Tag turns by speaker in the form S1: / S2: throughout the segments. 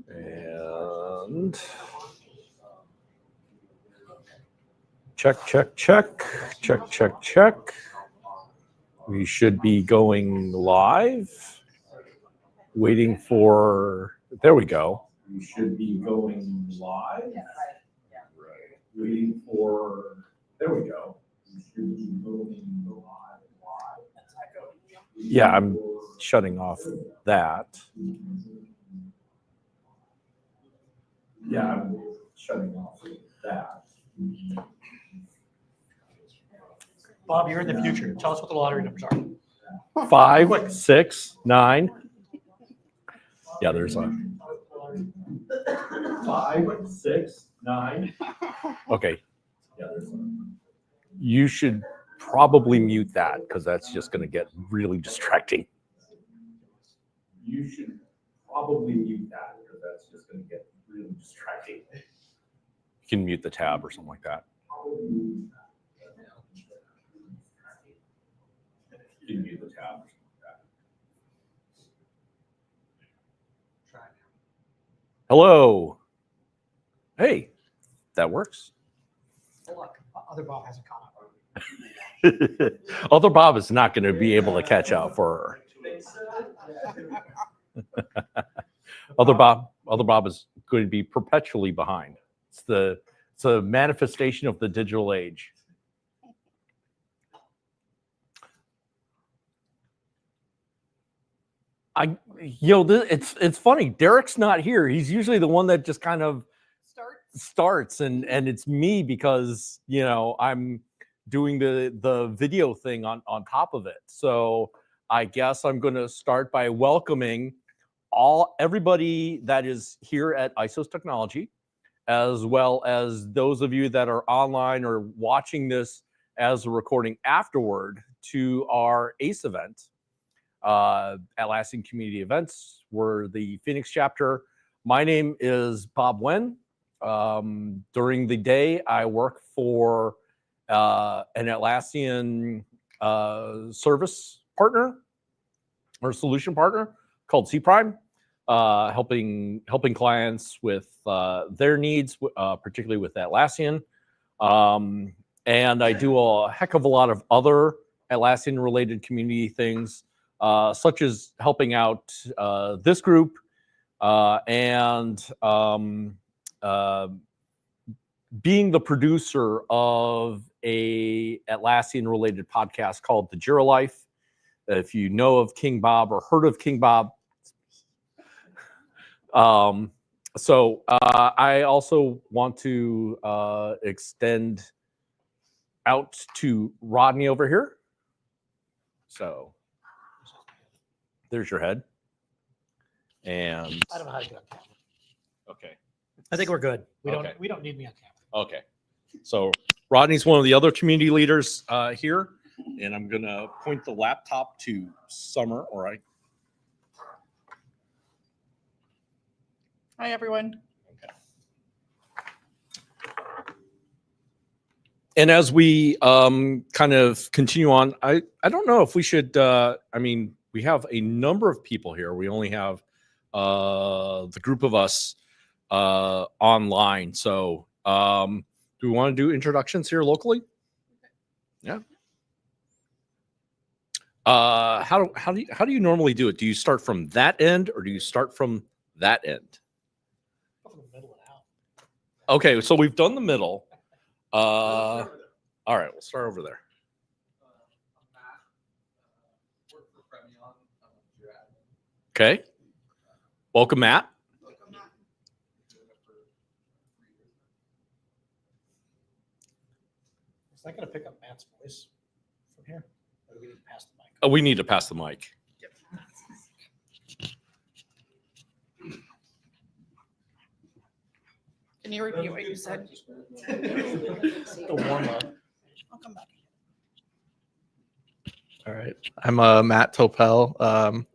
S1: And check. We should be going live. Waiting for, there we go. We should be going live. Waiting for, there we go. We should be going live. Yeah, I'm shutting off that. Yeah, I'm shutting off that.
S2: Bob, you're in the future. Tell us what the lottery numbers are.
S1: 5, 6, 9. Yeah, there's a 5, 6, 9. Okay. Yeah, there's a. You should probably mute that because that's just going to get really distracting. You should probably mute that because that's just going to get really distracting. You can mute the tab or something like that. You can mute the tab or something like that. Hello. Hey, that works.
S2: Oh, look, other Bob hasn't caught up.
S1: Other Bob is not going to be able to catch up for her. Other Bob is going to be perpetually behind. It's a manifestation of the digital age. It's funny. Derek's not here. He's usually the one that just kind of starts, and it's me because I'm doing the video thing on top of it. So I guess I'm going to start by welcoming everybody that is here at ISOS Technology, as well as those of you that are online or watching this as a recording afterward to our ACE event, Atlassian Community Events. We're the Phoenix chapter. My name is Bob Wen. During the day, I work for an Atlassian service partner or solution partner called C-Prime, helping clients with their needs, particularly with Atlassian. And I do a heck of a lot of other Atlassian-related community things, such as helping out this group and being the producer of a Atlassian-related podcast called The Jira Life. If you know of King Bob or heard of King Bob. So I also want to extend out to Rodney over here. So there's your head. And
S2: I don't know how to get on camera.
S1: Okay.
S2: I think we're good. We
S1: Okay.
S2: don't need me on camera.
S1: Okay. So Rodney's one of the other community leaders here, and I'm gonna point the laptop to Summer. All right.
S3: Hi, everyone.
S1: Okay. And as we kind of continue on, I don't know if we should. We have a number of people here. We only have the group of us online. So do we want to do introductions here locally? Yeah. How do you normally do it? Do you start from that end or do you start from that end?
S2: From the middle and out.
S1: Okay, so we've done the middle. All right, we'll start over there. Okay. Welcome, Matt.
S2: Is that going to pick up Matt's voice from here? Or do we need to pass the mic?
S1: Oh, we need to pass the mic.
S3: Can you repeat what you said?
S2: The warm up.
S3: I'll come back.
S4: All right. I'm Matt Topel.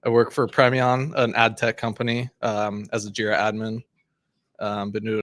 S4: I work for Premion, an ad tech company, as a Jira admin. Been doing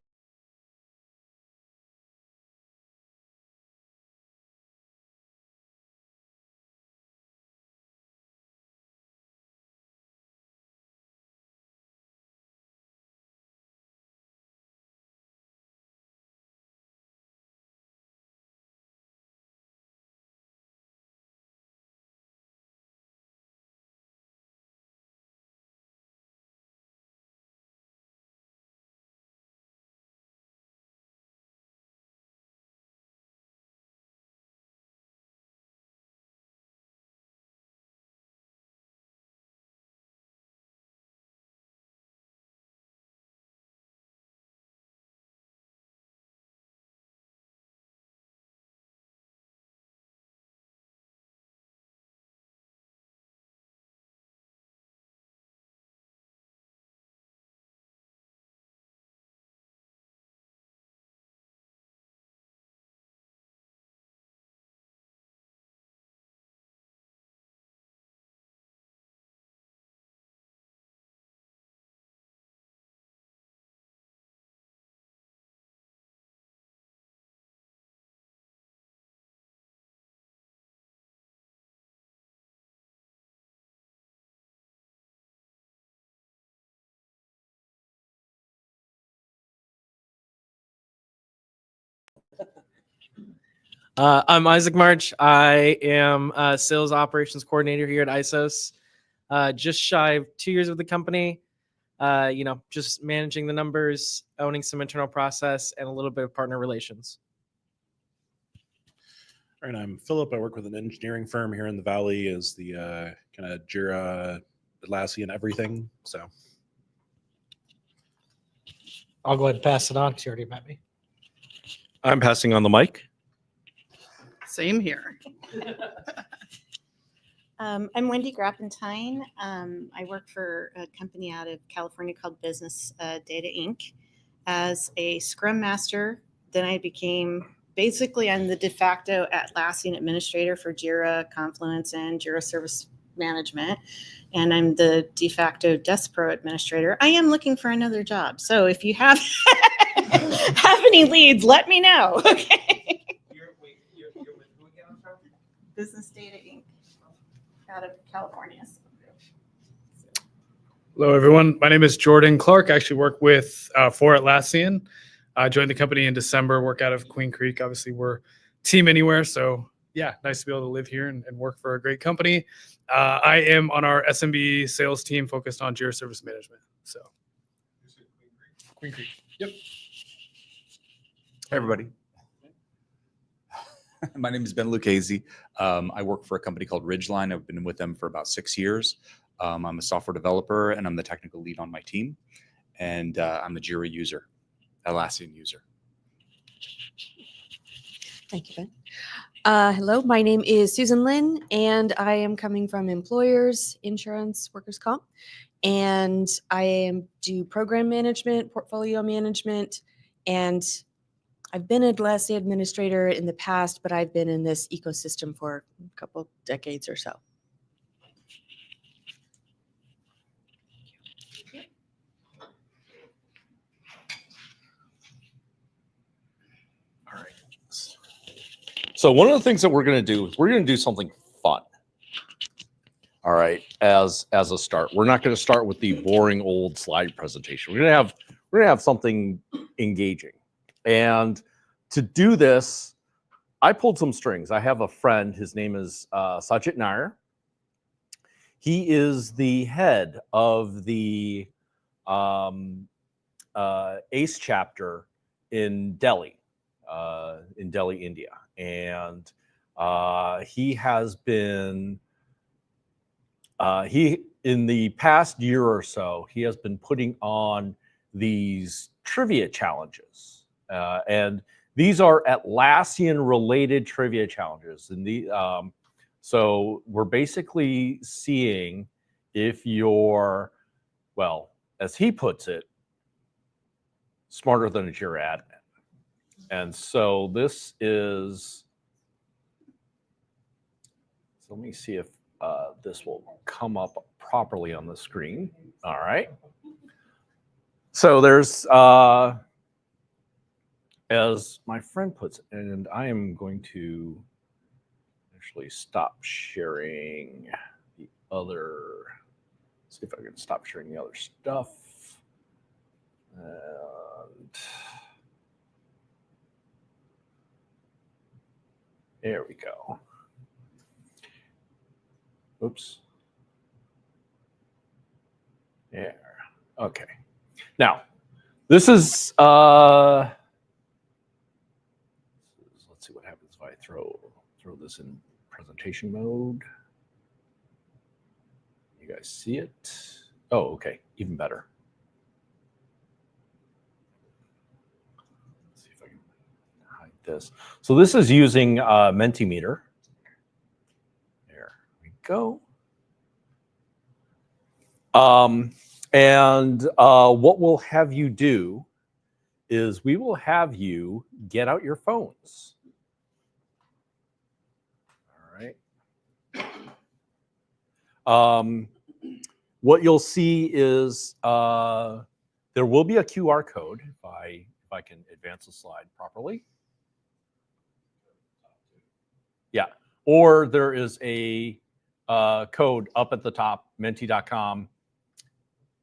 S5: I'm Isaac March. I am a sales operations coordinator here at ISOS. Just shy of 2 years with the company. Just managing the numbers, owning some internal process, and a little bit of partner relations.
S6: All right, I'm Philip. I work with an engineering firm here in the Valley as the kind of Jira, Atlassian everything. So
S2: I'll go ahead and pass it on because you already met me.
S1: I'm passing on the mic.
S3: Same here.
S7: I'm Wendy Grappentine. I work for a company out of California called Business Data Inc. as a Scrum Master. Then I became, basically, I'm the de facto Atlassian administrator for Jira, Confluence, and Jira Service Management. And I'm the de facto Desk Pro administrator. I am looking for another job. So if you have any leads, let me know. Okay.
S2: You're with who again? I'm sorry?
S7: Business Data Inc. out of California.
S8: Hello, everyone. My name is Jordan Clark. I actually work with for Atlassian. I joined the company in December, work out of Queen Creek. Obviously, we're team anywhere. So yeah, nice to be able to live here and work for a great company. I am on our SMB sales team focused on Jira Service Management. So Queen Creek. Yep.
S9: Hey, everybody. My name is Ben Lucchese. I work for a company called Ridgeline. I've been with them for about 6 years. I'm a software developer and I'm the technical lead on my team. And I'm a Jira user, Atlassian user.
S10: Thank you, Ben. Hello, my name is Susan Lynn, and I am coming from employers, insurance, workers' comp, and I do program management, portfolio management, and I've been an Atlassian administrator in the past, but I've been in this ecosystem for a couple decades or so.
S1: All right. So one of the things that we're going to do is we're going to do something fun. All right, as a start, we're not going to start with the boring old slide presentation. We're going to have something engaging. And to do this, I pulled some strings. I have a friend. His name is Sajit Nair. He is the head of the ACE chapter in Delhi, India. And he has been, in the past year or so, he has been putting on these trivia challenges. And these are Atlassian related trivia challenges. And so we're basically seeing if you're, well, as he puts it, smarter than a Jira admin. And so this is, so let me see if this will come up properly on the screen. All right. So there's, as my friend puts it, and I am going to actually stop sharing the other, see if I can stop sharing the other stuff. And there we go. Oops. There. Okay. Now, this is, let's see what happens if I throw this in presentation mode. You guys see it? Oh, okay. Even better. Let's see if I can hide this. So this is using Mentimeter. There we go. And what we'll have you do is we will have you get out your phones. All right. What you'll see is there will be a QR code if I can advance the slide properly. Yeah, or there is a code up at the top, menti.com,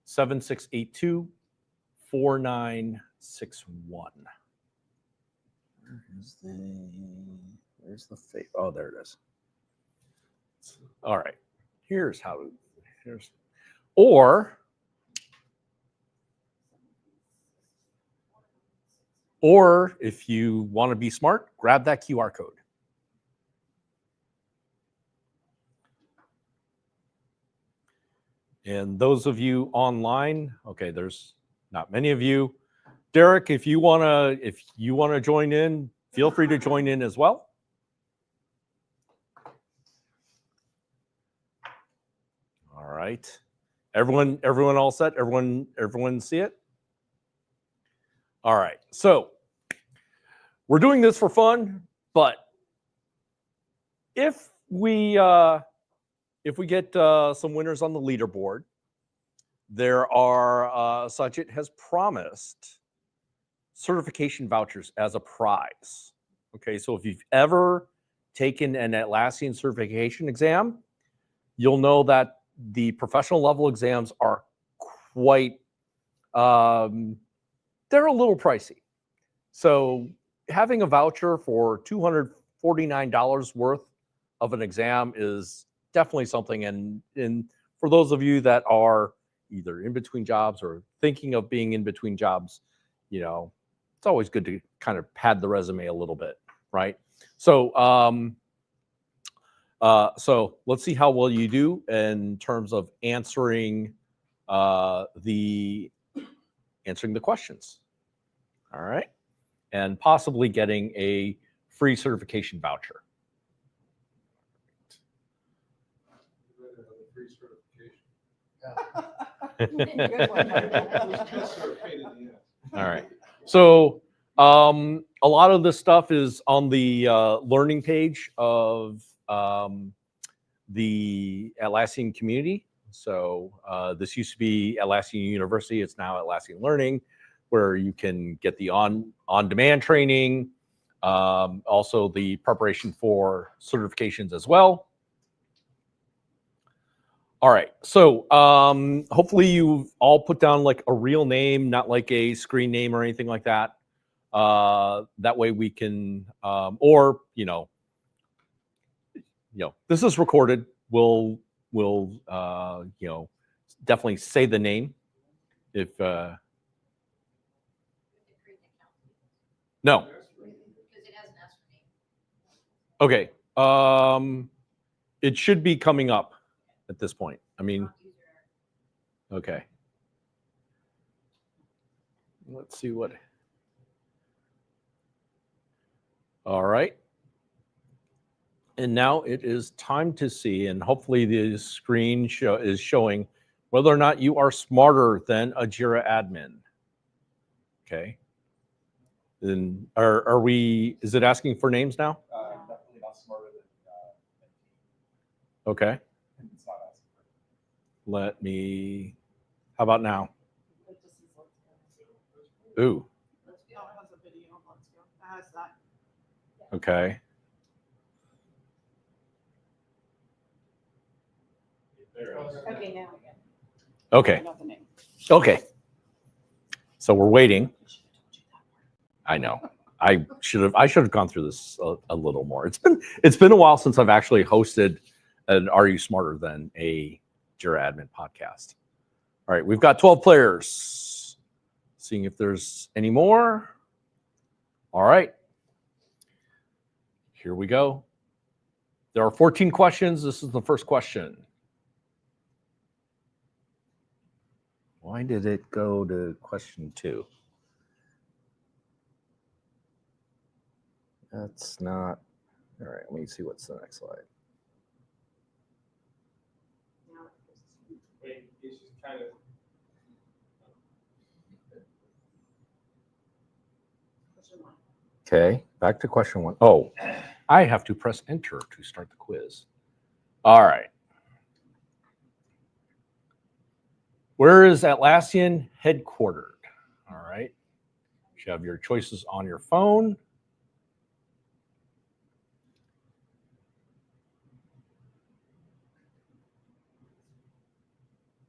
S1: 7682 4961. Where's the fake? Oh, there it is. All right. Here's how to. Here's or if you want to be smart, grab that QR code. And those of you online, okay, there's not many of you. Derek, if you wanna join in, feel free to join in as well. All right. Everyone all set? Everyone see it? All right. So we're doing this for fun, but if we get some winners on the leaderboard, there are Sajid has promised certification vouchers as a prize. Okay, so if you've ever taken an Atlassian certification exam, you'll know that the professional level exams are quite, they're a little pricey. So having a voucher for $249 worth of an exam is definitely something. And for those of you that are either in between jobs or thinking of being in between jobs, you know, it's always good to kind of pad the resume a little bit, right? So, so let's see how well you do in terms of answering the questions. All right, and possibly getting a free certification voucher. All right. So a lot of this stuff is on the learning page of the Atlassian community. So this used to be Atlassian University. It's now Atlassian Learning, where you can get the on-demand training, also the preparation for certifications as well. All right, so hopefully you've all put down like a real name, not like a screen name or anything like that. That way we can, or you know, this is recorded. We'll you know, definitely say the name if. No. Okay. It should be coming up at this point. I mean, okay. Let's see what. All right. And now it is time to see, and hopefully the screen is showing whether or not you are smarter than a Jira admin. Okay. Then are we? Is it asking for names now?
S11: Definitely not smarter than.
S1: Okay.
S11: It's not asking for.
S1: Let me. How about now? Ooh. Okay.
S7: Okay, now.
S1: Okay. Okay. So we're waiting. I know. I should have gone through this a little more. It's been a while since I've actually hosted an Are You Smarter Than a Jira Admin podcast. All right, we've got 12 players. Seeing if there's any more. All right. Here we go. There are 14 questions. This is the first question. Why did it go to question 2? That's not, all right, let me see what's the next slide. Okay, back to question 1. Oh, I have to press enter to start the quiz. All right. Where is Atlassian headquartered? All right. You have your choices on your phone.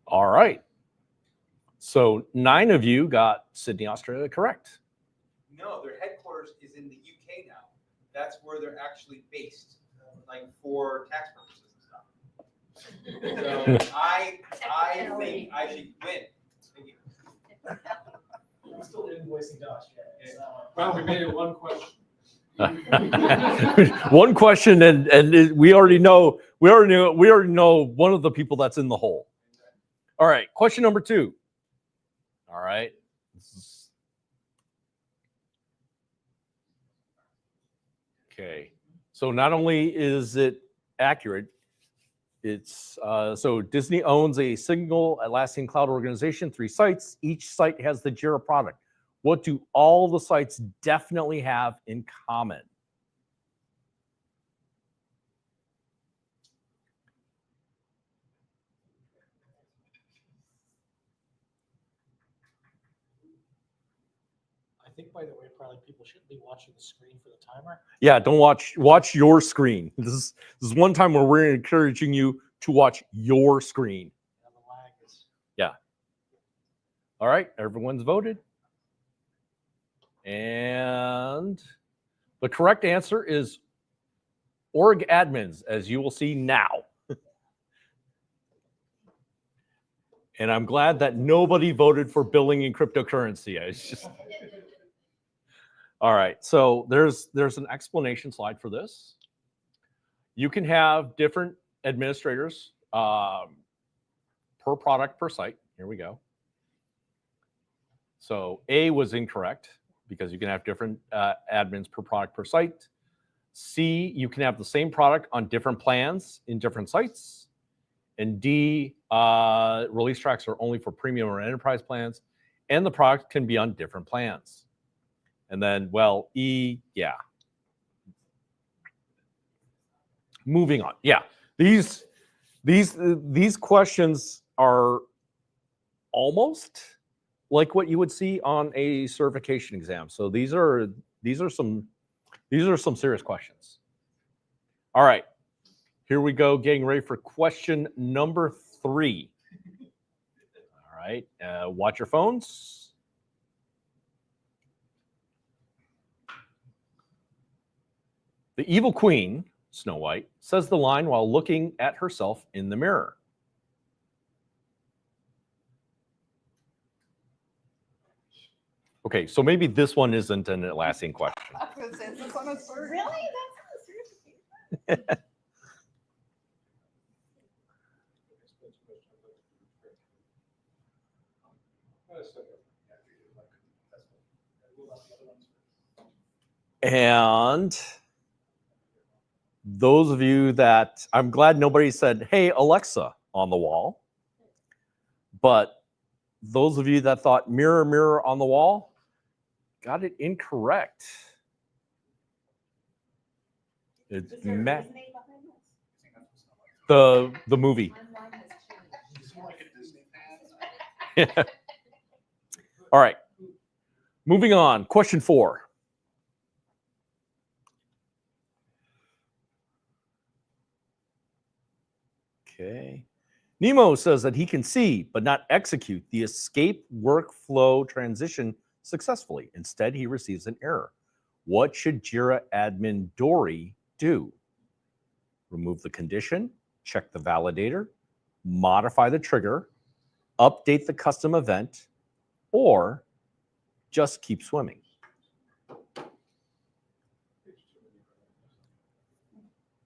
S1: All right. So 9 of you got Sydney, Australia correct.
S11: No, their headquarters is in the UK now.
S12: that's where they're actually based, like for tax purposes and stuff. So I think I should win. Thank you.
S2: I'm still invoicing Josh. Well, we made it one question.
S1: One question, and we already know one of the people that's in the hole. All right, question number 2. All right. Okay. So not only is it accurate, it's so Disney owns a single Atlassian cloud organization, 3 sites. Each site has the Jira product. What do all the sites definitely have in common?
S2: I think, by the way, probably people shouldn't be watching the screen for the timer.
S1: Yeah, don't watch your screen. This is one time where we're encouraging you to watch your screen.
S2: Yeah, the lag is.
S1: Yeah. All right, everyone's voted. And the correct answer is org admins, as you will see now. And I'm glad that nobody voted for billing in cryptocurrency. It's just all right. So there's an explanation slide for this. You can have different administrators per product per site. Here we go. So A was incorrect because you can have different admins per product per site. C, you can have the same product on different plans in different sites. And D, release tracks are only for premium or enterprise plans, and the product can be on different plans. And then, well, E, yeah. Moving on. Yeah, these questions are almost like what you would see on a certification exam. So these are some serious questions. All right, here we go, getting ready for question number 3. All right, watch your phones. The evil queen, Snow White, says the line while looking at herself in the mirror. Okay, so maybe this one isn't an Atlassian question.
S3: Really? That's not a certification.
S1: And those of you that, I'm glad nobody said, hey, Alexa, on the wall. But those of you that thought mirror, mirror on the wall, got it incorrect. It's the movie. Yeah. All right. Moving on. Question 4. Okay. Nemo says that he can see but not execute the escape workflow transition successfully. Instead, he receives an error. What should Jira admin Dory do? Remove the condition, check the validator, modify the trigger, update the custom event, or just keep swimming?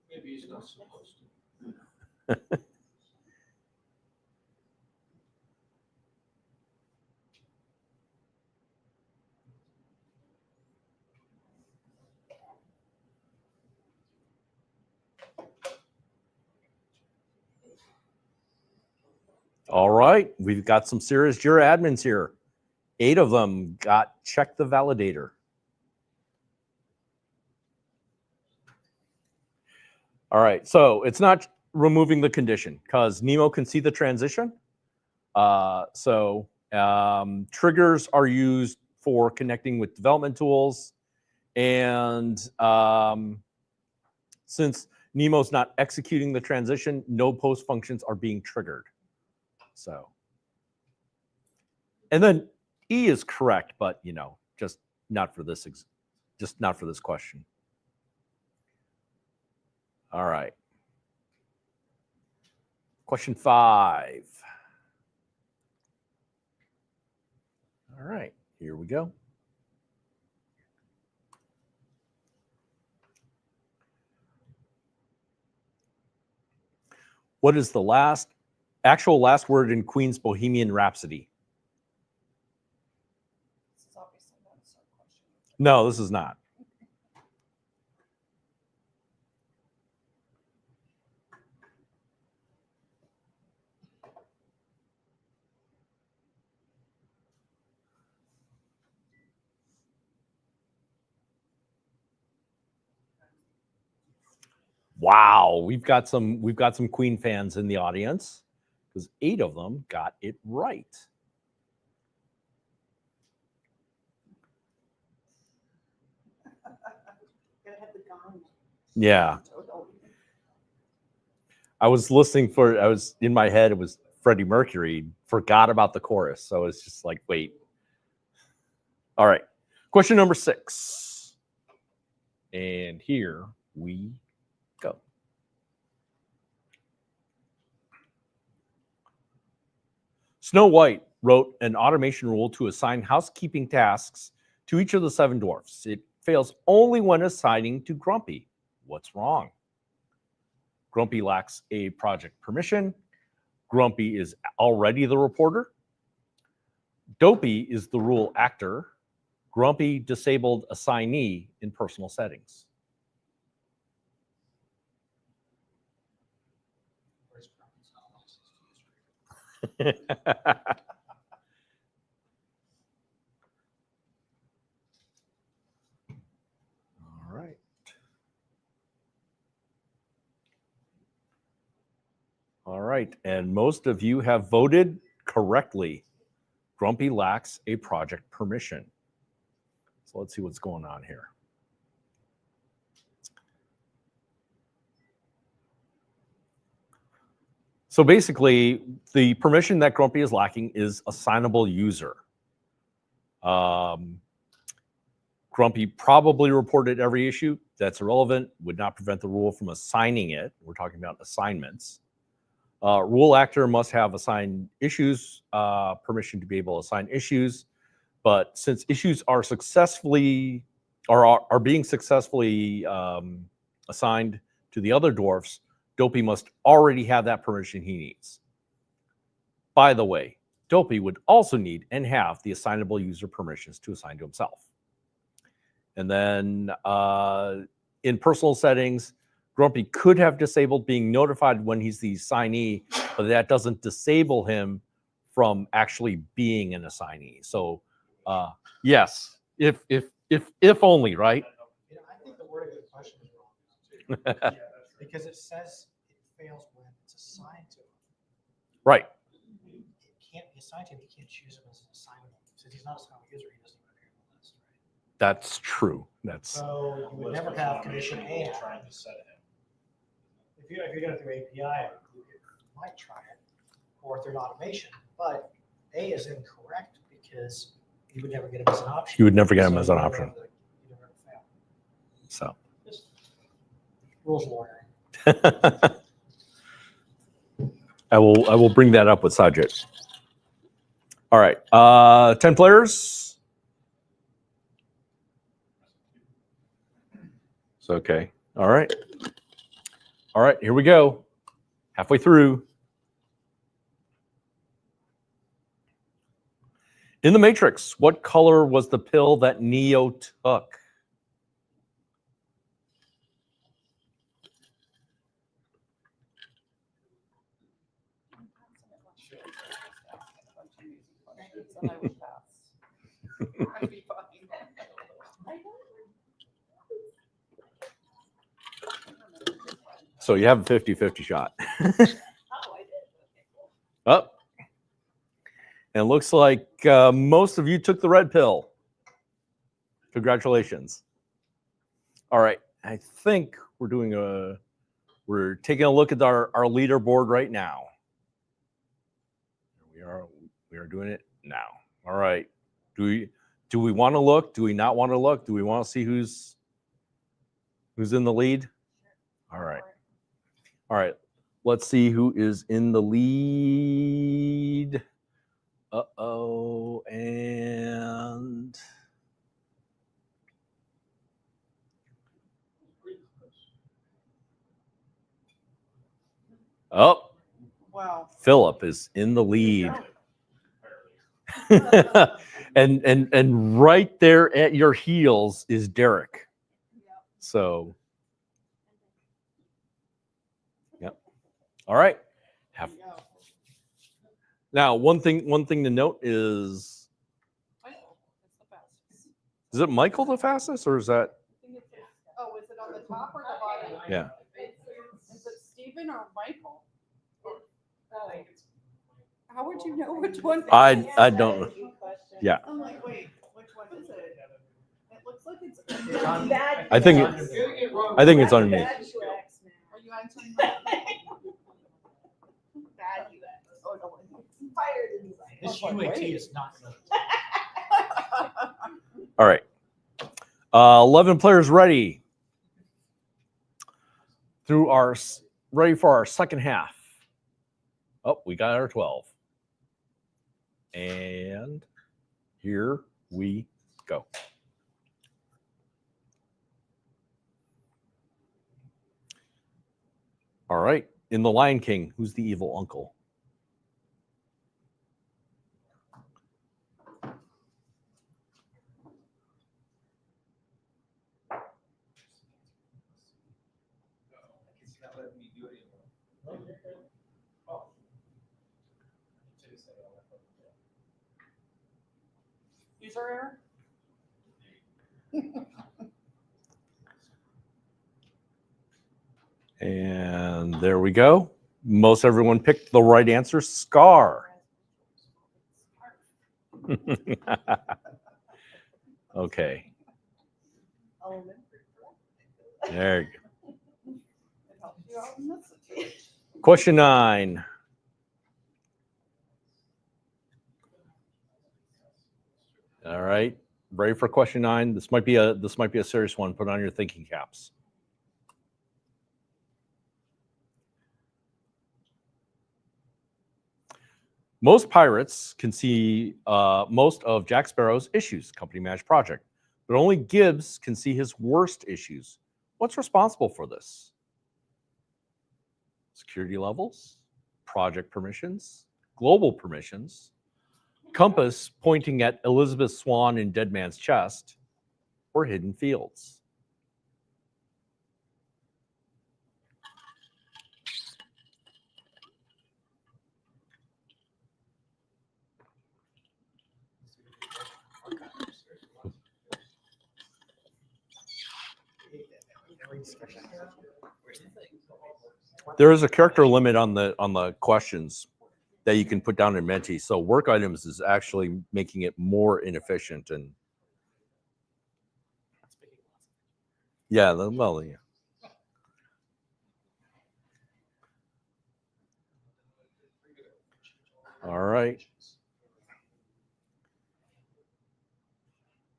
S2: Maybe he's not supposed to.
S1: All right, we've got some serious Jira admins here. 8 of them got check the validator. All right, so it's not removing the condition because Nemo can see the transition. Triggers are used for connecting with development tools. And since Nemo's not executing the transition, no post functions are being triggered. So, and then E is correct, but just not for this, just not for this question. All right. Question 5. All right, here we go. What is the actual last word in Queen's Bohemian Rhapsody? No, this is not. Wow, we've got some Queen fans in the audience because 8 of them got it right. Yeah. I was in my head, it was Freddie Mercury, forgot about the chorus. So it's just like, wait. All right. Question number 6. And here we go. Snow White wrote an automation rule to assign housekeeping tasks to each of the 7 dwarfs. It fails only when assigning to Grumpy. What's wrong? Grumpy lacks a project permission. Grumpy is already the reporter. Dopey is the rule actor. Grumpy disabled assignee in personal settings. All right. All right, and most of you have voted correctly. Grumpy lacks a project permission. So let's see what's going on here. So basically, the permission that Grumpy is lacking is assignable user. Grumpy probably reported every issue. That's irrelevant, would not prevent the rule from assigning it. We're talking about assignments. Rule actor must have assigned issues, permission to be able to assign issues. But since issues are being successfully assigned to the other dwarfs, Dopey must already have that permission he needs. By the way, Dopey would also need and have the assignable user permissions to assign to himself. And then in personal settings, Grumpy could have disabled being notified when he's the assignee, but that doesn't disable him from actually being an assignee. So yes, if only, right?
S2: You know, I think the wording of the question is wrong too. Because it says it fails when it's assigned to him.
S1: Right.
S2: It can't be assigned to him. He can't choose him as an assignable. Since he's not a assignable user, he doesn't even appear on the list, right?
S1: That's true.
S2: So you would never have condition A trying to set him. If you're doing it through API, you might try it, or through an automation. But A is incorrect because you would never get him as an option.
S1: You would never get him as an option.
S2: You never fail.
S1: So.
S2: Just rules lawyering.
S1: I will bring that up with Sajid. All right, 10 players. It's okay. All right. All right, here we go. Halfway through. In the Matrix, what color was the pill that Neo took? So you have a 50-50 shot. Oh. And it looks like most of you took the red pill. Congratulations. All right. I think we're taking a look at our leaderboard right now. We are doing it now. All right. Do we want to look? Do we not want to look? Do we want to see who's in the lead? All right. All right. Let's see who is in the lead. Uh-oh. And oh,
S3: Wow.
S1: Philip is in the lead. and right there at your heels is Derek. So, yep. All right. Now, one thing to note is it Michael the fastest, or is that?
S3: Oh, is it on the top or the bottom?
S1: Yeah.
S3: Is it Stephen or Michael? How would you know which one?
S1: I don't know. Yeah.
S3: I'm like, wait, which one is it? It looks like it's.
S1: I think it's underneath.
S3: Are you answering my? Bad UX. Oh, no.
S2: This UAT is not good.
S1: All right. 11 players ready. Ready for our second half. Oh, we got our 12. And here we go. All right. In The Lion King, who's the evil uncle?
S12: It's not letting me do it anymore.
S3: User error?
S1: And there we go. Most everyone picked the right answer, Scar. Okay. There you go. Question 9. All right. Ready for question 9? This might be a serious one. Put on your thinking caps. Most pirates can see most of Jack Sparrow's issues, company managed project, but only Gibbs can see his worst issues. What's responsible for this? Security levels, project permissions, global permissions, compass pointing at Elizabeth Swann in Dead Man's Chest, or hidden fields. There is a character limit on the questions that you can put down in Menti. So work items is actually making it more inefficient. And yeah, well, yeah. All right.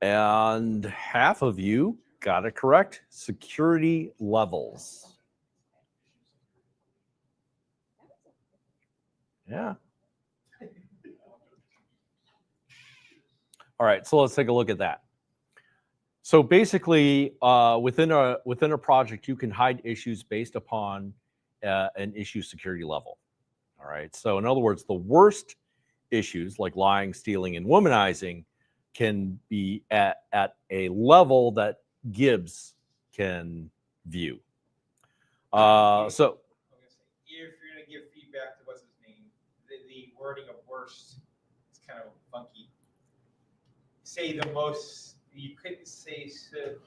S1: And half of you got it correct. Security levels. Yeah. All right, so let's take a look at that. So basically, within a project, you can hide issues based upon an issue security level. All right. So in other words, the worst issues like lying, stealing, and womanizing can be at a level that Gibbs can view. So
S12: if you're gonna give feedback to what's his name, the wording of worst is kind of funky. Say the most. You couldn't say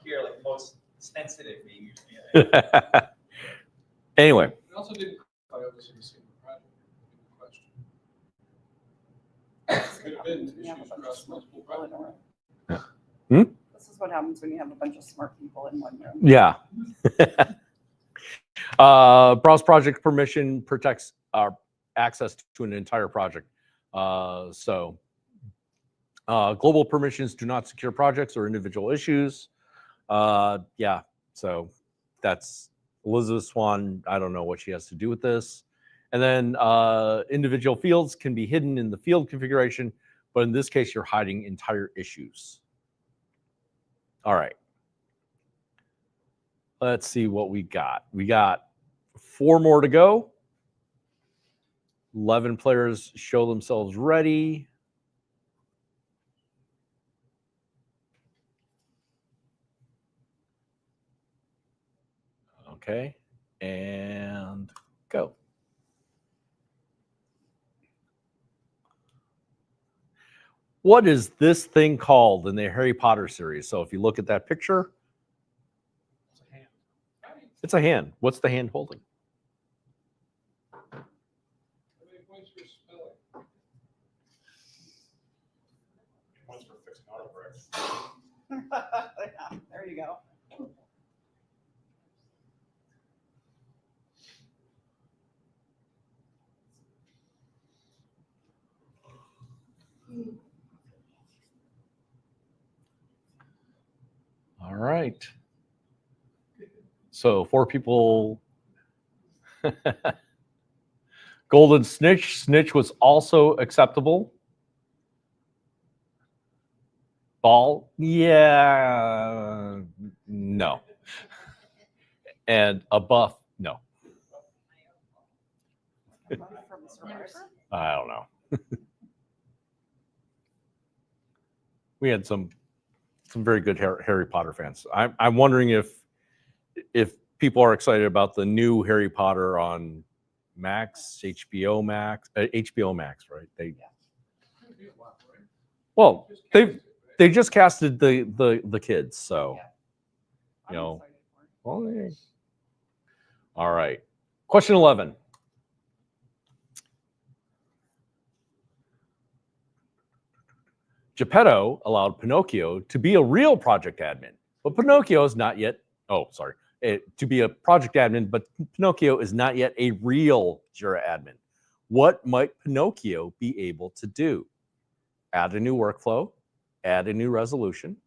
S12: here like most sensitive, maybe. Yeah.
S1: Anyway.
S13: It also didn't clarify obviously the single project question. Could have been issues across multiple projects.
S3: This is what happens when you have a bunch of smart people in one room.
S1: Yeah. Browse project permission protects our access to an entire project. Global permissions do not secure projects or individual issues. Yeah, so that's Elizabeth Swan, I don't know what she has to do with this. And then individual fields can be hidden in the field configuration, but in this case, you're hiding entire issues. All right. Let's see what we got. We got 4 more to go. 11 players show themselves ready. Okay, and go. What is this thing called in the Harry Potter series? So if you look at that picture,
S2: It's a hand.
S1: it's a hand. What's the hand holding?
S13: How many points for spelling?
S6: Points for fixing autocorrect.
S3: Yeah, there you go.
S1: All right. So 4 people. Golden snitch. Snitch was also acceptable. Ball. Yeah. No. And a buff. No.
S3: From Survivor?
S1: I don't know. We had some very good Harry Potter fans. I'm wondering if people are excited about the new Harry Potter on Max, HBO Max, right? Well, they just casted the kids, so you know. Well, all right. Question 11. Geppetto allowed Pinocchio to be a real project admin, but Pinocchio is not yet. Oh, sorry. To be a project admin, but Pinocchio is not yet a real Jira admin. What might Pinocchio be able to do? Add a new workflow, add a new resolution,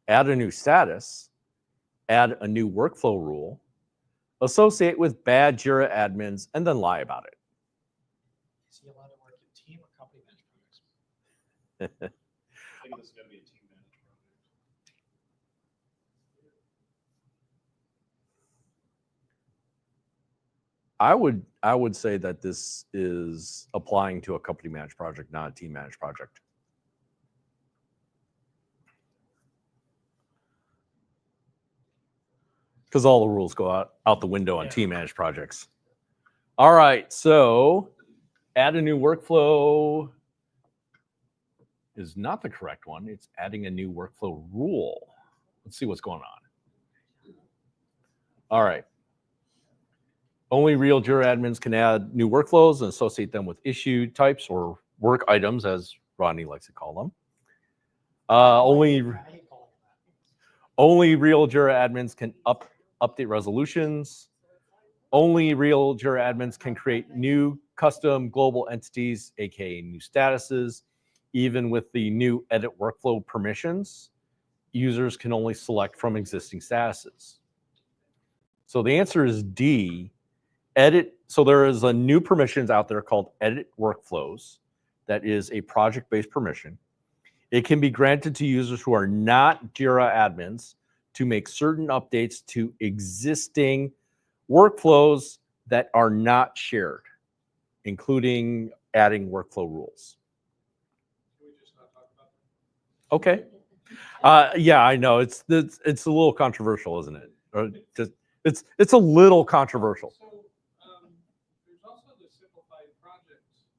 S1: add a new status, add a new workflow rule, associate with bad Jira admins, and then lie about it.
S2: Is he allowed to work in team or company managed projects?
S6: I think this is going to be a team managed project.
S1: I would say that this is applying to a company managed project, not a team managed project. Because all the rules go out the window on team managed projects. All right, so add a new workflow is not the correct one. It's adding a new workflow rule. Let's see what's going on. All right. Only real Jira admins can add new workflows and associate them with issue types or work items, as Rodney likes to call them. Only real Jira admins can update resolutions. Only real Jira admins can create new custom global entities, aka new statuses. Even with the new edit workflow permissions, users can only select from existing statuses. So the answer is D. Edit. So there is a new permissions out there called edit workflows. That is a project-based permission. It can be granted to users who are not Jira admins to make certain updates to existing workflows that are not shared, including adding workflow rules. Okay. Yeah, I know it's a little controversial, isn't it? Or just it's a little controversial.
S13: So there's also the simplified projects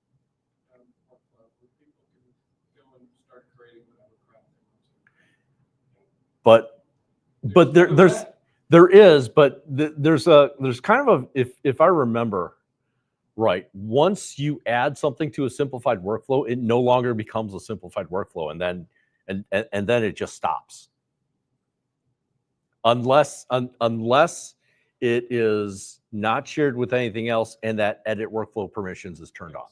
S13: workflow where people can go and start creating whatever crap they want to. There's kind of a if I remember right, once you add something to a simplified workflow, it no longer becomes a simplified workflow, and then it just stops. Unless it is not shared with anything else and that edit workflow permissions is turned on.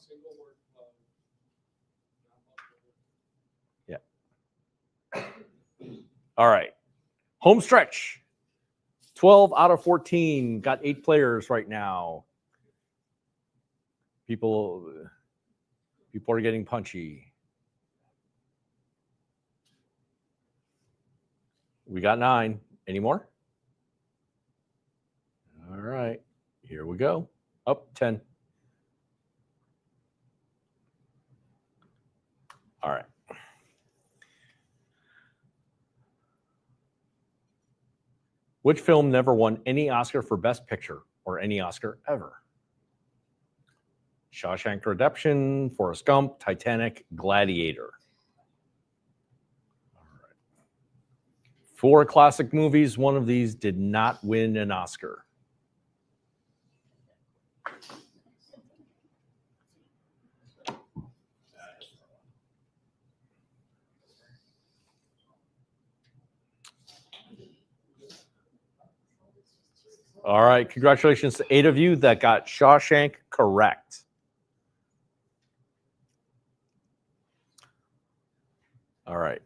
S13: Yeah. All right. Home stretch.
S1: 12 out of 14. Got 8 players right now. People are getting punchy. We got 9. Any more? All right. Here we go. Up 10. All right. Which film never won any Oscar for Best Picture or any Oscar ever? Shawshank Redemption, Forrest Gump, Titanic, Gladiator. All right. 4 classic movies. One of these did not win an Oscar. All right, congratulations to 8 of you that got Shawshank correct. All right,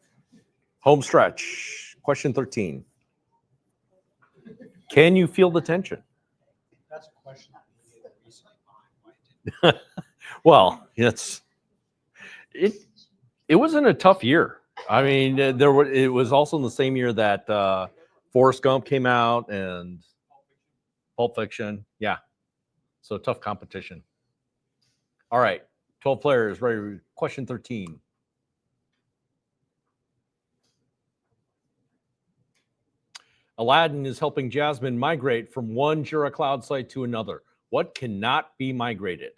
S1: home stretch. Question 13. Can you feel the tension?
S2: That's a question that we get recently.
S1: Well, it wasn't a tough year. I mean, it was also in the same year that Forrest Gump came out and Pulp Fiction. Yeah. So tough competition. All right. 12 players. Ready. Question 13. Aladdin is helping Jasmine migrate from one Jira Cloud site to another. What cannot be migrated?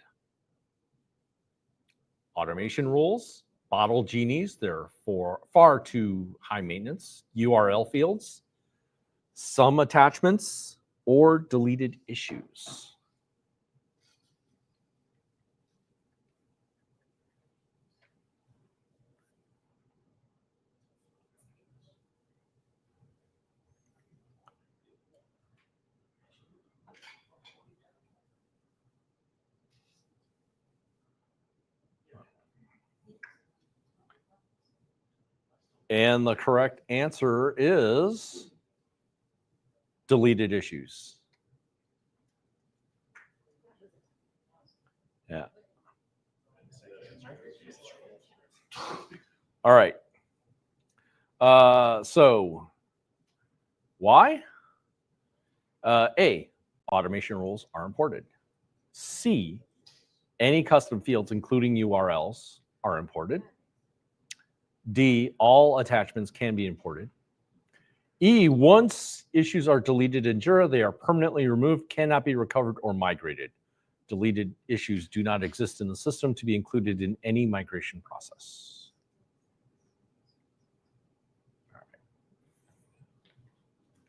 S1: Automation rules, bottle genies, they're far too high maintenance, URL fields, some attachments, or deleted issues. And the correct answer is deleted issues. Yeah. All right. So why? A, automation rules are imported. C, any custom fields, including URLs, are imported. D, all attachments can be imported. E, once issues are deleted in Jira, they are permanently removed, cannot be recovered or migrated. Deleted issues do not exist in the system to be included in any migration process.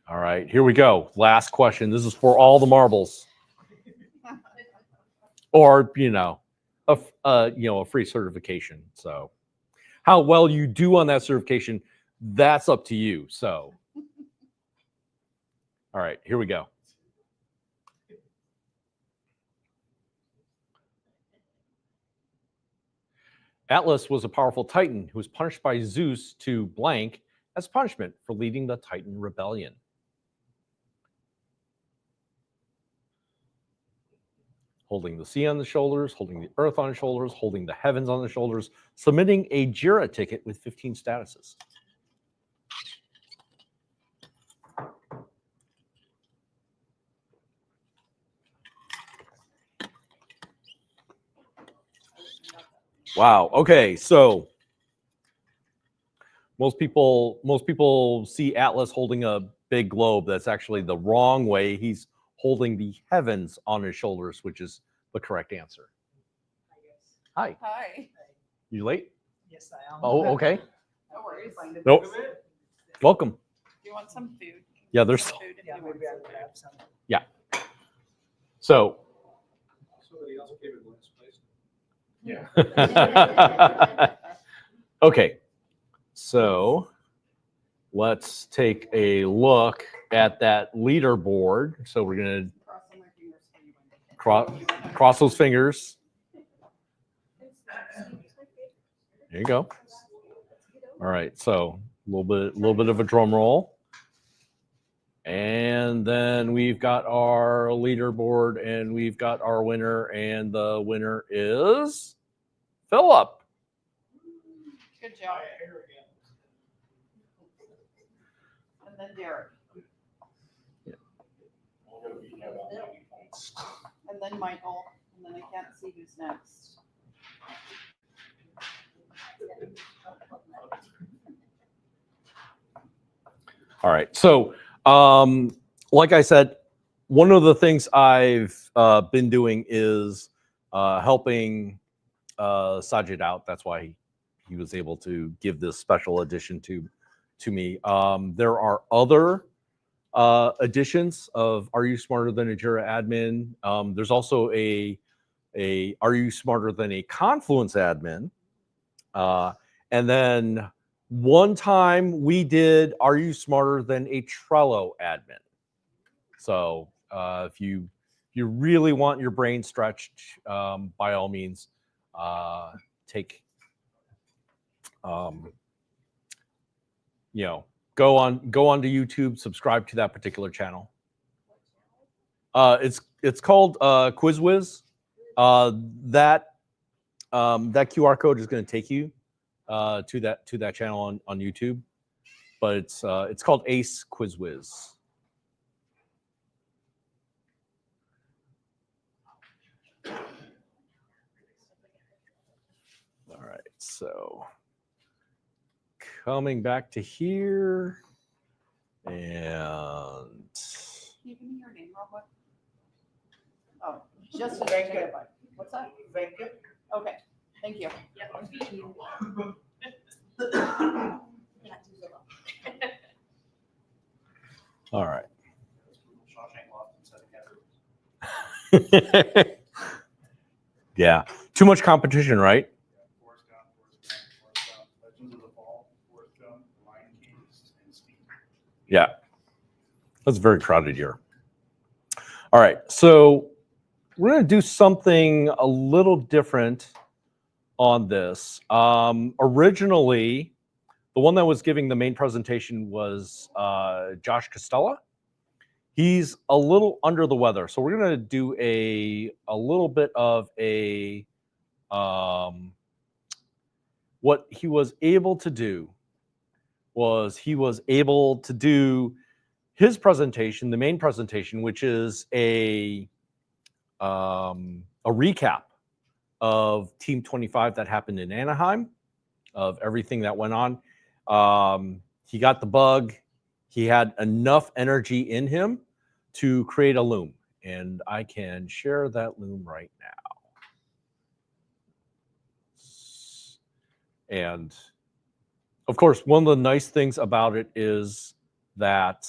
S1: All right, here we go. Last question. This is for all the marbles. Or, a free certification. So how well you do on that certification, that's up to you. So, all right, here we go. Atlas was a powerful Titan who was punished by Zeus to blank as punishment for leading the Titan rebellion. Holding the sea on the shoulders, holding the earth on his shoulders, holding the heavens on the shoulders, submitting a Jira ticket with 15 statuses. Wow. Okay, so most people see Atlas holding a big globe. That's actually the wrong way. He's holding the heavens on his shoulders, which is the correct answer. Hi.
S3: Hi.
S2: You
S1: late?
S2: Yes, I am.
S1: Oh, okay.
S3: No worries.
S1: Nope. Welcome.
S3: Do you want some food?
S1: Yeah, there's.
S3: Food if
S2: Yeah,
S3: you want
S2: maybe I'll
S3: some food.
S2: grab some.
S1: Yeah. So.
S11: Somebody else gave it last place.
S1: Yeah. Okay. So let's take a look at that leaderboard. So we're going to cross those fingers. There you go. All right. So a little bit of a drum roll.
S13: And then we've got our leaderboard and we've got our winner, and the winner is Philip.
S3: Good job. And then Derek. And then Michael, and then I can't see who's next.
S13: All right. So, like I said, one of the things I've been doing is helping Sajid out. That's why he was able to give this special edition to me. There are other editions of Are You Smarter Than a Jira Admin? There's also a Are You Smarter Than a Confluence Admin? And then one time we did Are You Smarter Than a Trello Admin? So if you really want your brain stretched, by all means, take go onto YouTube, subscribe to that particular channel. It's called QuizWiz. That QR code is going to take you to that channel on YouTube, but it's called Ace QuizWiz. All right, so coming back to here, and
S3: Can you give me your name real quick? Oh, just a second. What's that? Okay, thank you.
S13: all right. Yeah, too much competition, right? Yeah, that's very crowded here. All right, so we're going to do something a little different on this. Originally, the one that was giving the main presentation was Josh Costella. He's a little under the weather, so we're going to do a little bit of a what he was able to do was he was able to do his presentation, the main presentation, which is a recap of Team 25 that happened in Anaheim, of everything that went on. He got the bug. He had enough energy in him to create a loom, and I can share that loom right now. And of course, one of the nice things about it is that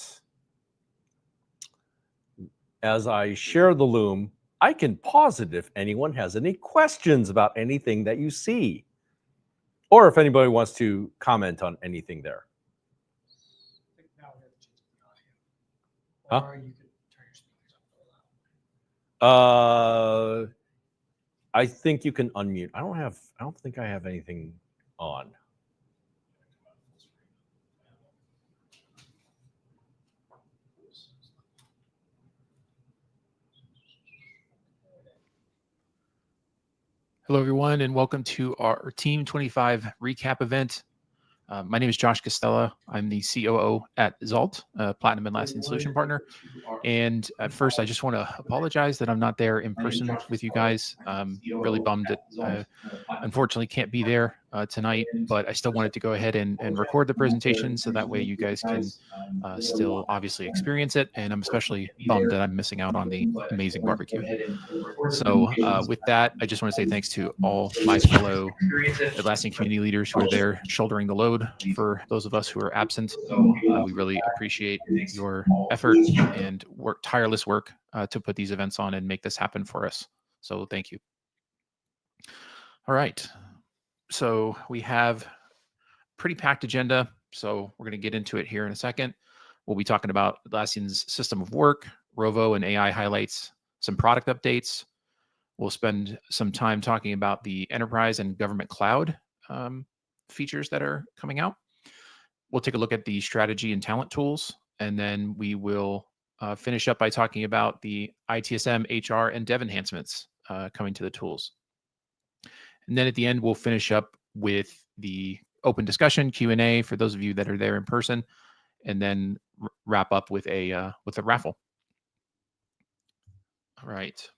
S13: as I share the loom, I can pause it if anyone has any questions about anything that you see, or if anybody wants to comment on anything there. Huh?
S2: Or you could turn your speakers up a little loud.
S13: I think you can unmute. I don't think I have anything on.
S14: Hello, everyone, and welcome to our Team 25 recap event. My name is Josh Costella. I'm the COO at Zalt, Platinum Atlassian Solution Partner. And at first, I just want to apologize that I'm not there in person with you guys. Really bummed that I unfortunately can't be there tonight, but I still wanted to go ahead and record the presentation so that way you guys can still obviously experience it. And I'm especially bummed that I'm missing out on the amazing barbecue. So with that, I just want to say thanks to all my fellow Atlassian community leaders who are there shouldering the load for those of us who are absent. We really appreciate your effort and tireless work to put these events on and make this happen for us. So thank you. All right. So we have a pretty packed agenda. So we're going to get into it here in a second. We'll be talking about Atlassian's system of work, Rovo and AI highlights, some product updates. We'll spend some time talking about the enterprise and government cloud features that are coming out. We'll take a look at the strategy and talent tools and then we will finish up by talking about the ITSM, HR, and dev enhancements coming to the tools. And then at the end, we'll finish up with the open discussion, Q&A for those of you that are there in person, and then wrap up with a raffle. All right.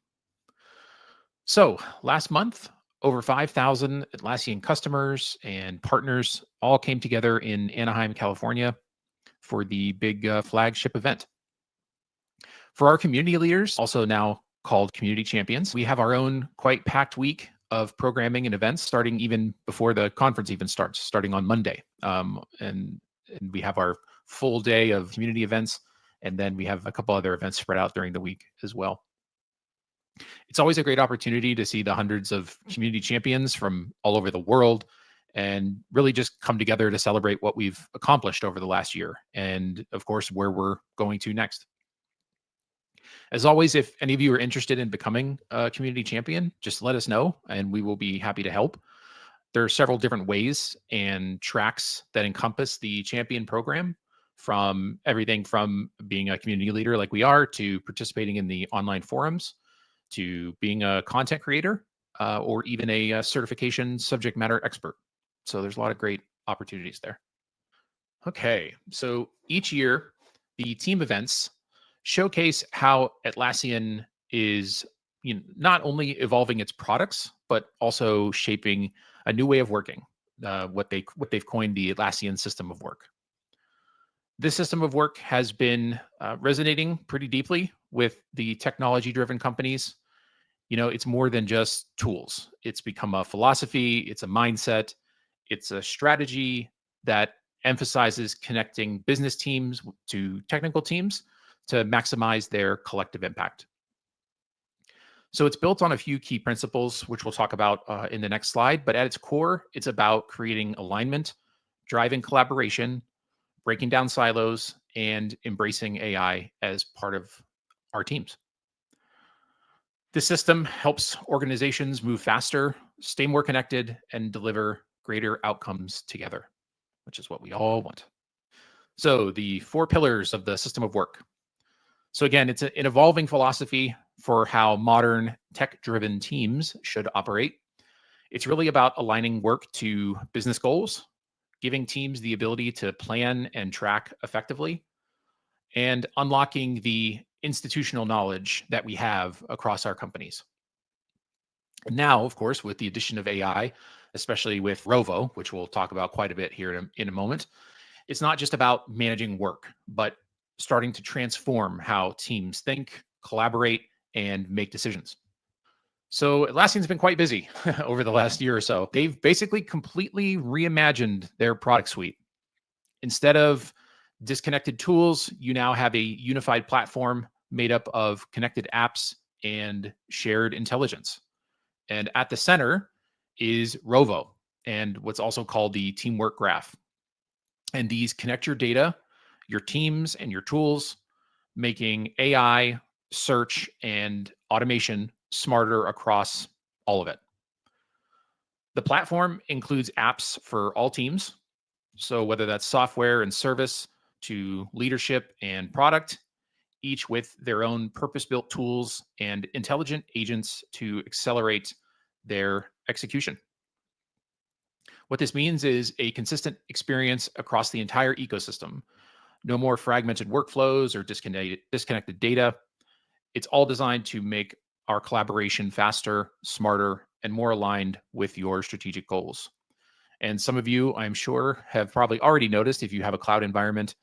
S14: So last month, over 5,000 Atlassian customers and partners all came together in Anaheim, California for the big flagship event. For our community leaders, also now called community champions, we have our own quite packed week of programming and events starting even before the conference even starts, starting on Monday. And we have our full day of community events, and then we have a couple other events spread out during the week as well. It's always a great opportunity to see the hundreds of community champions from all over the world and really just come together to celebrate what we've accomplished over the last year and, of course, where we're going to next. As always, if any of you are interested in becoming a community champion, just let us know and we will be happy to help. There are several different ways and tracks that encompass the champion program, from everything from being a community leader like we are to participating in the online forums, to being a content creator, or even a certification subject matter expert. So there's a lot of great opportunities there. Okay, so each year, the team events showcase how Atlassian is not only evolving its products, but also shaping a new way of working, what they've coined the Atlassian system of work. This system of work has been resonating pretty deeply with the technology-driven companies. It's more than just tools. It's become a philosophy, it's a mindset, it's a strategy that emphasizes connecting business teams to technical teams to maximize their collective impact. So it's built on a few key principles, which we'll talk about in the next slide, but at its core, it's about creating alignment, driving collaboration, breaking down silos, and embracing AI as part of our teams. This system helps organizations move faster, stay more connected, and deliver greater outcomes together, which is what we all want. So the 4 pillars of the system of work. So again, it's an evolving philosophy for how modern tech-driven teams should operate. It's really about aligning work to business goals, giving teams the ability to plan and track effectively, and unlocking the institutional knowledge that we have across our companies. Now, of course, with the addition of AI, especially with Rovo, which we'll talk about quite a bit here in a moment, it's not just about managing work, but starting to transform how teams think, collaborate, and make decisions. So Atlassian's been quite busy over the last year or so. They've basically completely reimagined their product suite. Instead of disconnected tools, you now have a unified platform made up of connected apps and shared intelligence. And at the center is Rovo, and what's also called the Teamwork Graph. And these connect your data, your teams, and your tools, making AI, search, and automation smarter across all of it. The platform includes apps for all teams. So whether that's software and service to leadership and product, each with their own purpose-built tools and intelligent agents to accelerate their execution. What this means is a consistent experience across the entire ecosystem. No more fragmented workflows or disconnected data. It's all designed to make our collaboration faster, smarter, and more aligned with your strategic goals. And some of you, I'm sure, have probably already noticed, if you have a cloud environment,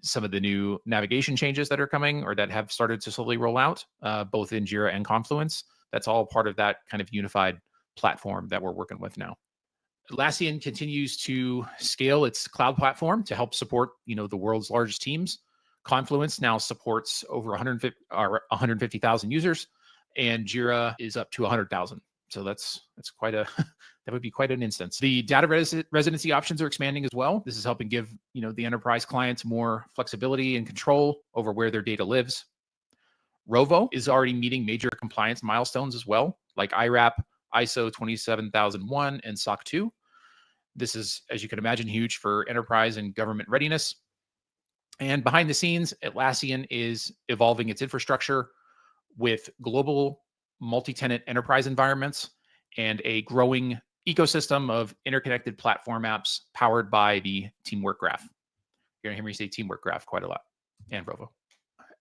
S14: some of the new navigation changes that are coming or that have started to slowly roll out, both in Jira and Confluence. That's all part of that kind of unified platform that we're working with now. Atlassian continues to scale its cloud platform to help support, the world's largest teams. Confluence now supports over 150,000 users, and Jira is up to 100,000. So that's quite a that would be quite an instance. The data residency options are expanding as well. This is helping give the enterprise clients more flexibility and control over where their data lives. Rovo is already meeting major compliance milestones as well, like IRAP, ISO 27001, and SOC 2. This is, as you can imagine, huge for enterprise and government readiness. And behind the scenes, Atlassian is evolving its infrastructure with global multi-tenant enterprise environments and a growing ecosystem of interconnected platform apps powered by the Teamwork Graph. You're going to hear me say Teamwork Graph quite a lot, and Rovo.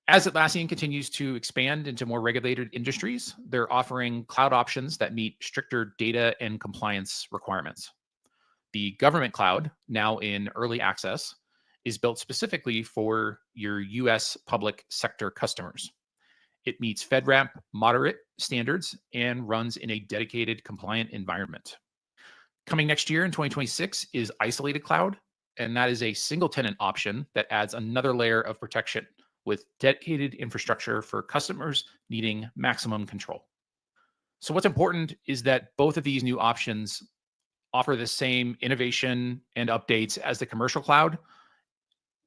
S14: As Atlassian continues to expand into more regulated industries, they're offering cloud options that meet stricter data and compliance requirements. The government cloud, now in early access, is built specifically for your US public sector customers. It meets FedRAMP moderate standards and runs in a dedicated compliant environment. Coming next year in 2026 is Isolated Cloud, and that is a single tenant option that adds another layer of protection with dedicated infrastructure for customers needing maximum control. So what's important is that both of these new options offer the same innovation and updates as the commercial cloud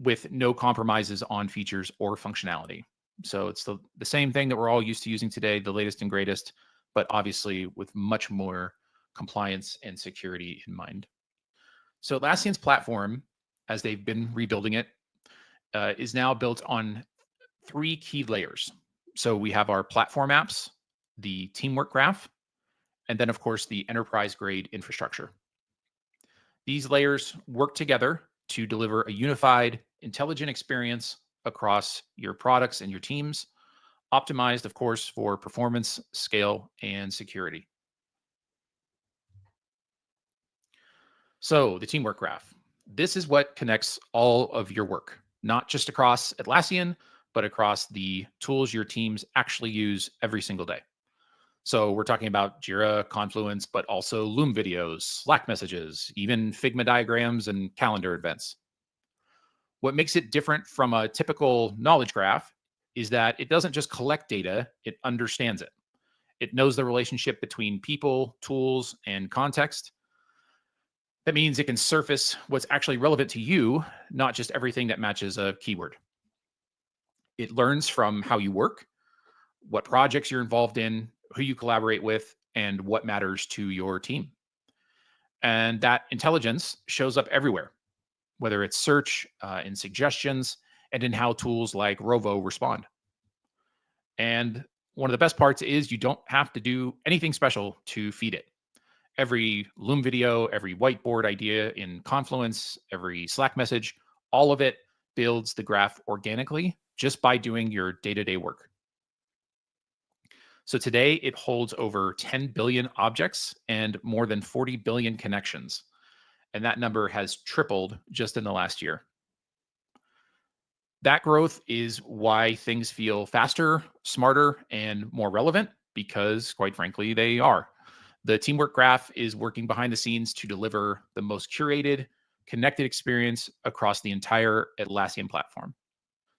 S14: with no compromises on features or functionality. So it's the same thing that we're all used to using today, the latest and greatest, but obviously with much more compliance and security in mind. So Atlassian's platform, as they've been rebuilding it, is now built on 3 key layers. So we have our platform apps, the Teamwork Graph, and then of course the enterprise grade infrastructure. These layers work together to deliver a unified, intelligent experience across your products and your teams, optimized, of course, for performance, scale, and security. So the Teamwork Graph. This is what connects all of your work, not just across Atlassian, but across the tools your teams actually use every single day. So we're talking about Jira, Confluence, but also Loom videos, Slack messages, even Figma diagrams and calendar events. What makes it different from a typical knowledge graph is that it doesn't just collect data, it understands it. It knows the relationship between people, tools, and context. That means it can surface what's actually relevant to you, not just everything that matches a keyword. It learns from how you work, what projects you're involved in, who you collaborate with, and what matters to your team. And that intelligence shows up everywhere, whether it's search, in suggestions, and in how tools like Rovo respond. And one of the best parts is you don't have to do anything special to feed it. Every Loom video, every whiteboard idea in Confluence, every Slack message, all of it builds the graph organically just by doing your day-to-day work. So today it holds over 10 billion objects and more than 40 billion connections. And that number has tripled just in the last year. That growth is why things feel faster, smarter, and more relevant, because quite frankly, they are. The Teamwork Graph is working behind the scenes to deliver the most curated, connected experience across the entire Atlassian platform.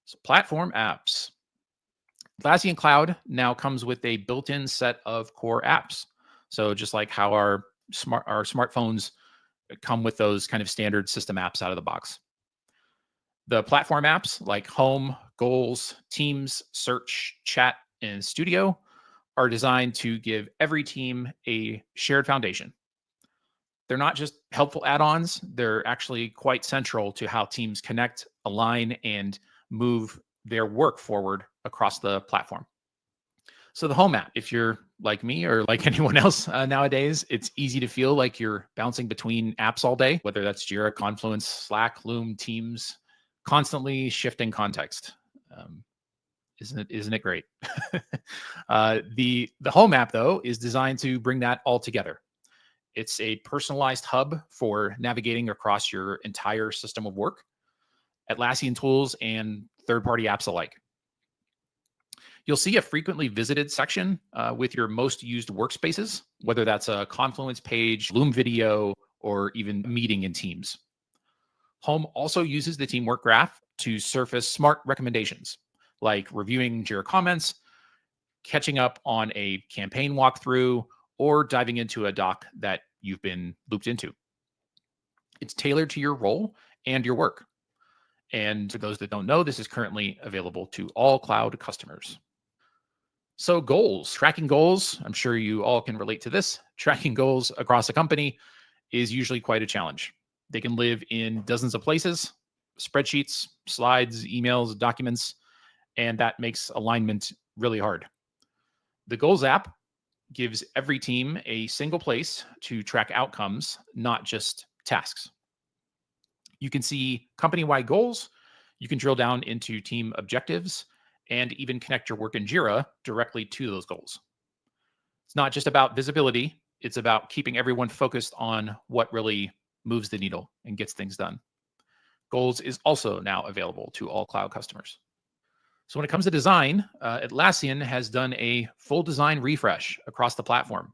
S14: So platform apps. Atlassian Cloud now comes with a built-in set of core apps. So just like how our smartphones come with those kind of standard system apps out of the box. The platform apps like Home, Goals, Teams, Search, Chat, and Studio are designed to give every team a shared foundation. They're not just helpful add-ons, they're actually quite central to how teams connect, align, and move their work forward across the platform. So the Home app, if you're like me or like anyone else nowadays, it's easy to feel like you're bouncing between apps all day, whether that's Jira, Confluence, Slack, Loom, Teams, constantly shifting context. Isn't it great? The Home app, though, is designed to bring that all together. It's a personalized hub for navigating across your entire system of work, Atlassian tools and third-party apps alike. You'll see a frequently visited section with your most used workspaces, whether that's a Confluence page, Loom video, or even meeting in Teams. Home also uses the Teamwork Graph to surface smart recommendations, like reviewing Jira comments, catching up on a campaign walkthrough, or diving into a doc that you've been looped into. It's tailored to your role and your work. And for those that don't know, this is currently available to all cloud customers. So goals, tracking goals, I'm sure you all can relate to this. Tracking goals across a company is usually quite a challenge. They can live in dozens of places, spreadsheets, slides, emails, documents, and that makes alignment really hard. The Goals app gives every team a single place to track outcomes, not just tasks. You can see company-wide goals, you can drill down into team objectives, and even connect your work in Jira directly to those goals. It's not just about visibility, it's about keeping everyone focused on what really moves the needle and gets things done. Goals is also now available to all cloud customers. So when it comes to design, Atlassian has done a full design refresh across the platform,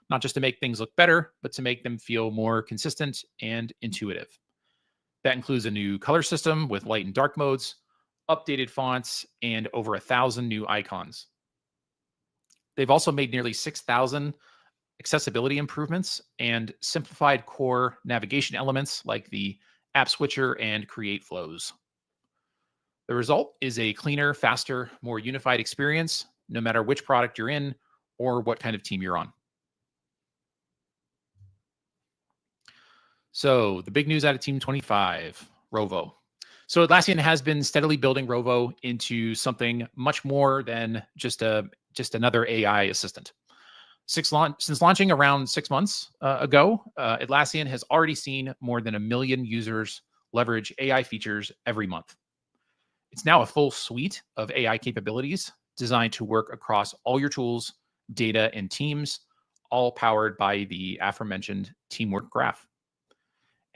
S14: not just to make things look better, but to make them feel more consistent and intuitive. That includes a new color system with light and dark modes, updated fonts, and over 1,000 new icons. They've also made nearly 6,000 accessibility improvements and simplified core navigation elements like the app switcher and create flows. The result is a cleaner, faster, more unified experience, no matter which product you're in or what kind of team you're on. So the big news out of Team 25, Rovo. So Atlassian has been steadily building Rovo into something much more than just another AI assistant. Since launching around 6 months ago, Atlassian has already seen more than 1 million users leverage AI features every month. It's now a full suite of AI capabilities designed to work across all your tools, data, and teams, all powered by the aforementioned Teamwork Graph.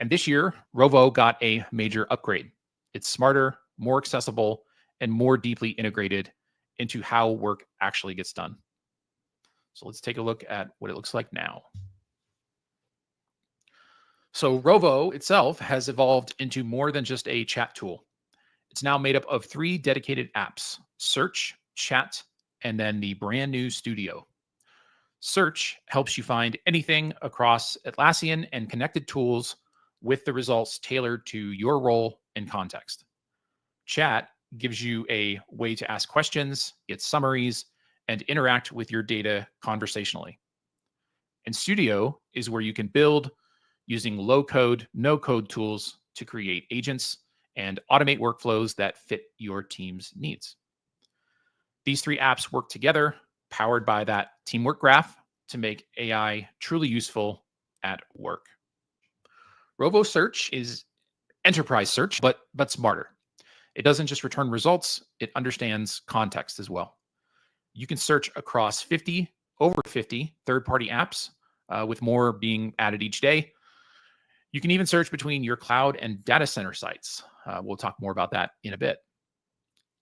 S14: And this year, Rovo got a major upgrade. It's smarter, more accessible, and more deeply integrated into how work actually gets done. So let's take a look at what it looks like now. So Rovo itself has evolved into more than just a chat tool. It's now made up of 3 dedicated apps: Search, Chat, and then the brand new Studio. Search helps you find anything across Atlassian and connected tools with the results tailored to your role and context. Chat gives you a way to ask questions, get summaries, and interact with your data conversationally. And Studio is where you can build using low-code, no-code tools to create agents and automate workflows that fit your team's needs. These 3 apps work together, powered by that Teamwork Graph, to make AI truly useful at work. Rovo Search is enterprise search, but smarter. It doesn't just return results, it understands context as well. You can search across over 50 third-party apps, with more being added each day. You can even search between your cloud and data center sites. We'll talk more about that in a bit.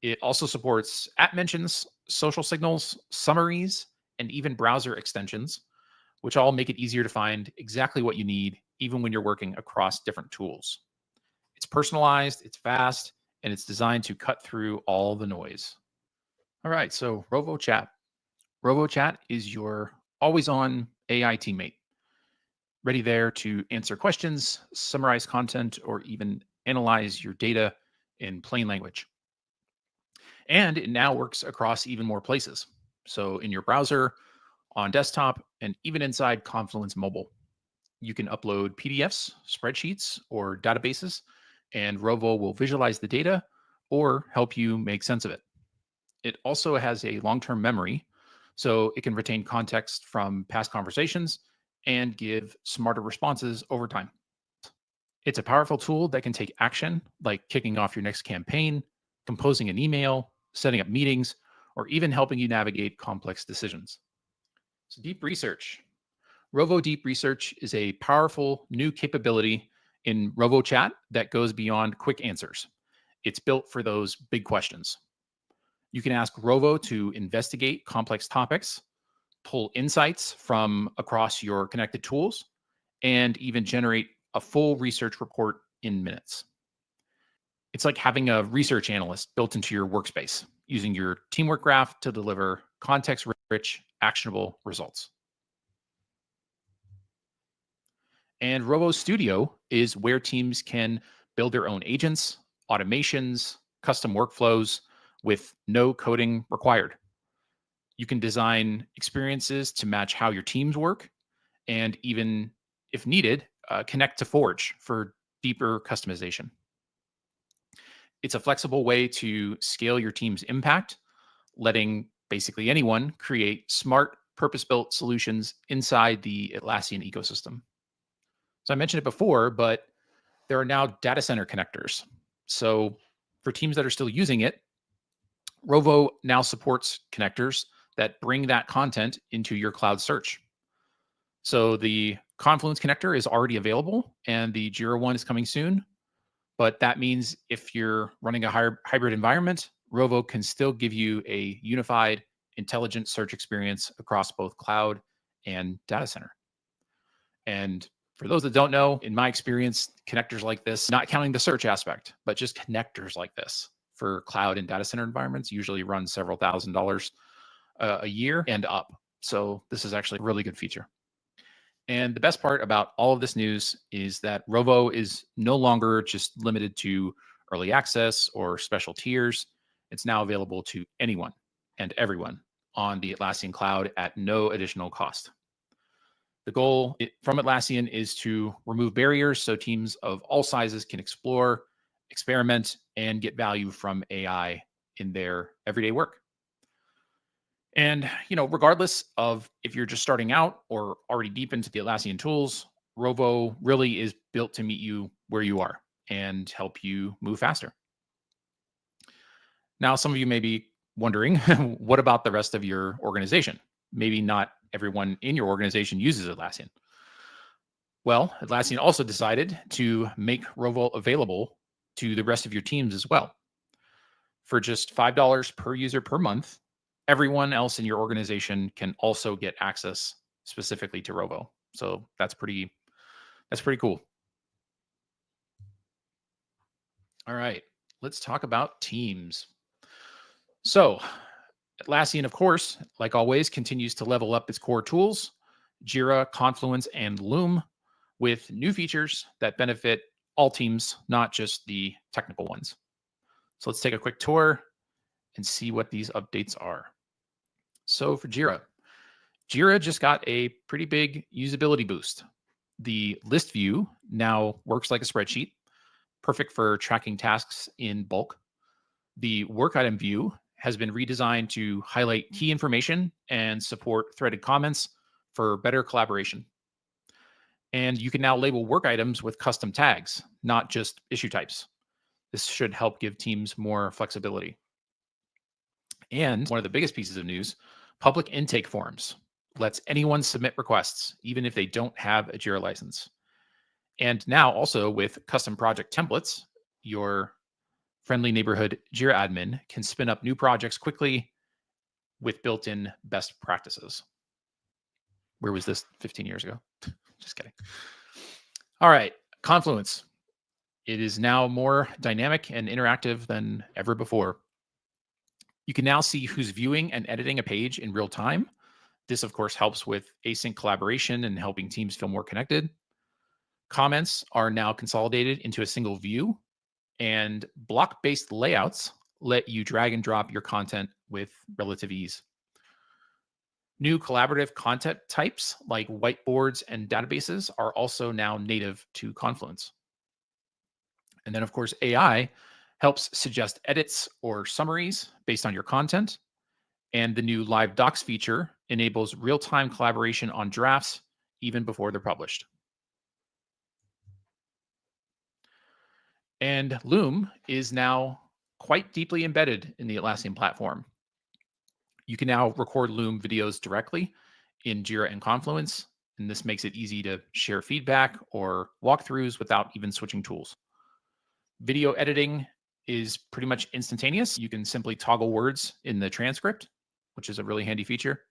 S14: It also supports app mentions, social signals, summaries, and even browser extensions, which all make it easier to find exactly what you need, even when you're working across different tools. It's personalized, it's fast, and it's designed to cut through all the noise. All right, so Rovo Chat. Rovo Chat is your always-on AI teammate, ready there to answer questions, summarize content, or even analyze your data in plain language. And it now works across even more places. So in your browser, on desktop, and even inside Confluence Mobile. You can upload PDFs, spreadsheets, or databases, and Rovo will visualize the data or help you make sense of it. It also has a long-term memory, so it can retain context from past conversations and give smarter responses over time. It's a powerful tool that can take action, like kicking off your next campaign, composing an email, setting up meetings, or even helping you navigate complex decisions. So deep research. Rovo Deep Research is a powerful new capability in Rovo Chat that goes beyond quick answers. It's built for those big questions. You can ask Rovo to investigate complex topics, pull insights from across your connected tools, and even generate a full research report in minutes. It's like having a research analyst built into your workspace, using your Teamwork Graph to deliver context-rich, actionable results. And Rovo Studio is where teams can build their own agents, automations, custom workflows with no coding required. You can design experiences to match how your teams work, and even, if needed, connect to Forge for deeper customization. It's a flexible way to scale your team's impact, letting basically anyone create smart, purpose-built solutions inside the Atlassian ecosystem. So I mentioned it before, but there are now data center connectors. So for teams that are still using it, Rovo now supports connectors that bring that content into your cloud search. So the Confluence connector is already available and the Jira one is coming soon. But that means if you're running a hybrid environment, Rovo can still give you a unified, intelligent search experience across both cloud and data center. And for those that don't know, in my experience, connectors like this, not counting the search aspect, but just connectors like this for cloud and data center environments usually run several $1,000s a year and up. So this is actually a really good feature. And the best part about all of this news is that Rovo is no longer just limited to early access or special tiers. It's now available to anyone and everyone on the Atlassian cloud at no additional cost. The goal from Atlassian is to remove barriers so teams of all sizes can explore, experiment, and get value from AI in their everyday work. And, regardless of if you're just starting out or already deep into the Atlassian tools, Rovo really is built to meet you where you are and help you move faster. Now, some of you may be wondering, what about the rest of your organization? Maybe not everyone in your organization uses Atlassian. Well, Atlassian also decided to make Rovo available to the rest of your teams as well. For just $5 per user per month, everyone else in your organization can also get access specifically to Rovo. So that's pretty cool. All right, let's talk about teams. So Atlassian, of course, like always, continues to level up its core tools, Jira, Confluence, and Loom, with new features that benefit all teams, not just the technical ones. So let's take a quick tour and see what these updates are. So for Jira just got a pretty big usability boost. The list view now works like a spreadsheet, perfect for tracking tasks in bulk. The work item view has been redesigned to highlight key information and support threaded comments for better collaboration. And you can now label work items with custom tags, not just issue types. This should help give teams more flexibility. And one of the biggest pieces of news, public intake forms lets anyone submit requests, even if they don't have a Jira license. And now also with custom project templates, your friendly neighborhood Jira admin can spin up new projects quickly with built-in best practices. Where was this 15 years ago? Just kidding. All right, Confluence. It is now more dynamic and interactive than ever before. You can now see who's viewing and editing a page in real time. This, of course, helps with async collaboration and helping teams feel more connected. Comments are now consolidated into a single view, and block-based layouts let you drag and drop your content with relative ease. New collaborative content types like whiteboards and databases are also now native to Confluence. And then, of course, AI helps suggest edits or summaries based on your content. And the new Live Docs feature enables real-time collaboration on drafts even before they're published. And Loom is now quite deeply embedded in the Atlassian platform. You can now record Loom videos directly in Jira and Confluence, and this makes it easy to share feedback or walkthroughs without even switching tools. Video editing is pretty much instantaneous. You can simply toggle words in the transcript, which is a really handy feature.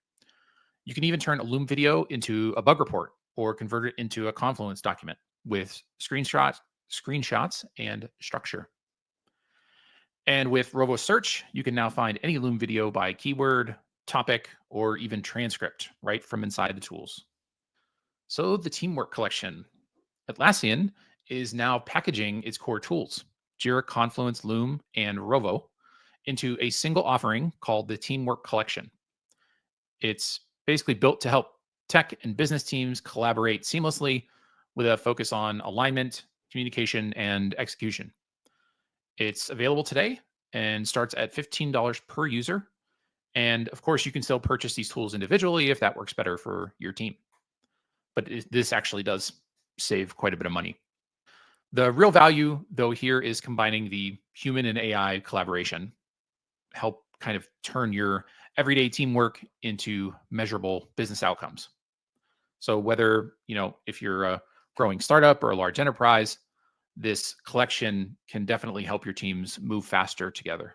S14: You can even turn a Loom video into a bug report or convert it into a Confluence document with screenshots and structure. And with Rovo Search, you can now find any Loom video by keyword, topic, or even transcript right from inside the tools. So the Teamwork Collection. Atlassian is now packaging its core tools, Jira, Confluence, Loom, and Rovo, into a single offering called the Teamwork Collection. It's basically built to help tech and business teams collaborate seamlessly with a focus on alignment, communication, and execution. It's available today and starts at $15 per user. And of course, you can still purchase these tools individually if that works better for your team. But this actually does save quite a bit of money. The real value, though, here is combining the human and AI collaboration, help kind of turn your everyday teamwork into measurable business outcomes. So whether, if you're a growing startup or a large enterprise, this collection can definitely help your teams move faster together.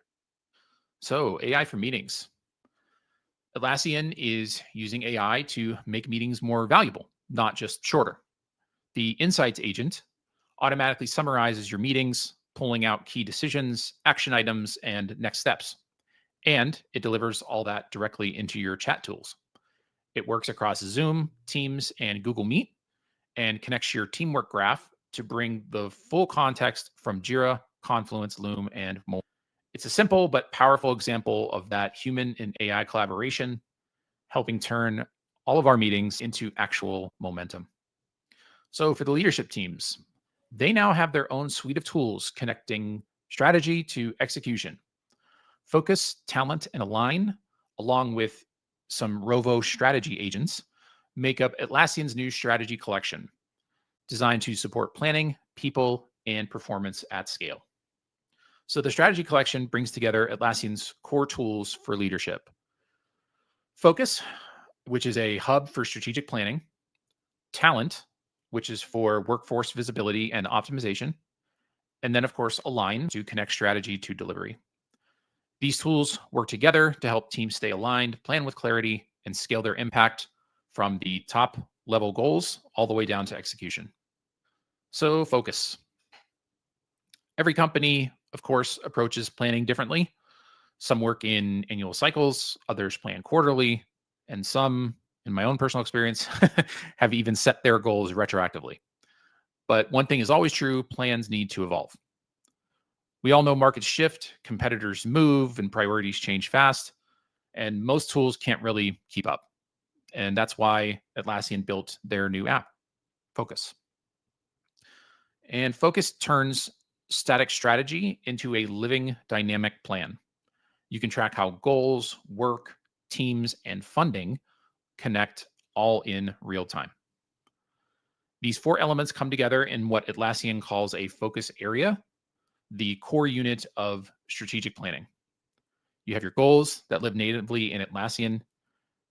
S14: So AI for meetings. Atlassian is using AI to make meetings more valuable, not just shorter. The Insights agent automatically summarizes your meetings, pulling out key decisions, action items, and next steps. And it delivers all that directly into your chat tools. It works across Zoom, Teams, and Google Meet, and connects your teamwork graph to bring the full context from Jira, Confluence, Loom, and more. It's a simple but powerful example of that human and AI collaboration, helping turn all of our meetings into actual momentum. So for the leadership teams, they now have their own suite of tools connecting strategy to execution. Focus, Talent, and Align, along with some Rovo strategy agents, make up Atlassian's new strategy collection, designed to support planning, people, and performance at scale. So the strategy collection brings together Atlassian's core tools for leadership. Focus, which is a hub for strategic planning. Talent, which is for workforce visibility and optimization. And then, of course, Align to connect strategy to delivery. These tools work together to help teams stay aligned, plan with clarity, and scale their impact from the top level goals all the way down to execution. So focus. Every company, of course, approaches planning differently. Some work in annual cycles, others plan quarterly, and some, in my own personal experience, have even set their goals retroactively. But one thing is always true, plans need to evolve. We all know markets shift, competitors move, and priorities change fast, and most tools can't really keep up. And that's why Atlassian built their new app, Focus. And Focus turns static strategy into a living dynamic plan. You can track how goals, work, teams, and funding connect all in real time. These 4 elements come together in what Atlassian calls a focus area, the core unit of strategic planning. You have your goals that live natively in Atlassian.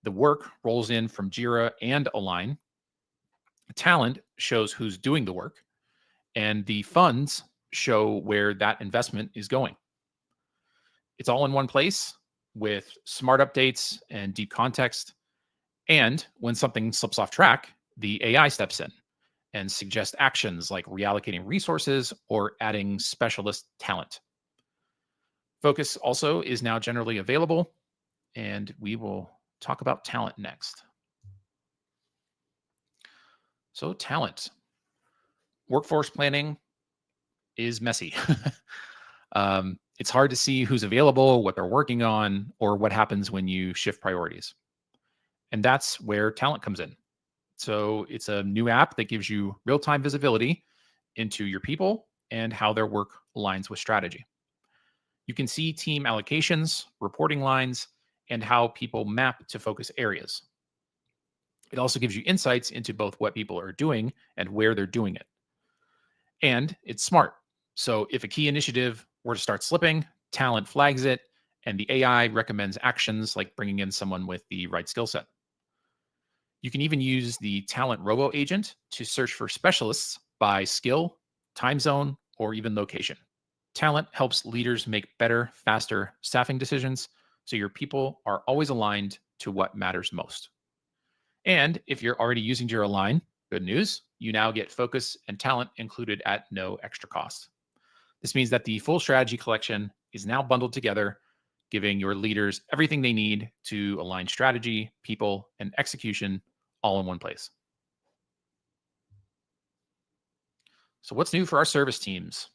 S14: The work rolls in from Jira and Align. Talent shows who's doing the work. And the funds show where that investment is going. It's all in one place with smart updates and deep context. And when something slips off track, the AI steps in and suggests actions like reallocating resources or adding specialist talent. Focus also is now generally available, and we will talk about talent next. So talent. Workforce planning is messy. It's hard to see who's available, what they're working on, or what happens when you shift priorities. And that's where talent comes in. So it's a new app that gives you real-time visibility into your people and how their work aligns with strategy. You can see team allocations, reporting lines, and how people map to focus areas. It also gives you insights into both what people are doing and where they're doing it. And it's smart. So if a key initiative were to start slipping, talent flags it, and the AI recommends actions like bringing in someone with the right skill set. You can even use the Talent Rovo agent to search for specialists by skill, time zone, or even location. Talent helps leaders make better, faster staffing decisions, so your people are always aligned to what matters most. And if you're already using Jira Align, good news, you now get Focus and Talent included at no extra cost. This means that the full strategy collection is now bundled together, giving your leaders everything they need to align strategy, people, and execution all in one place. So what's new for our service teams?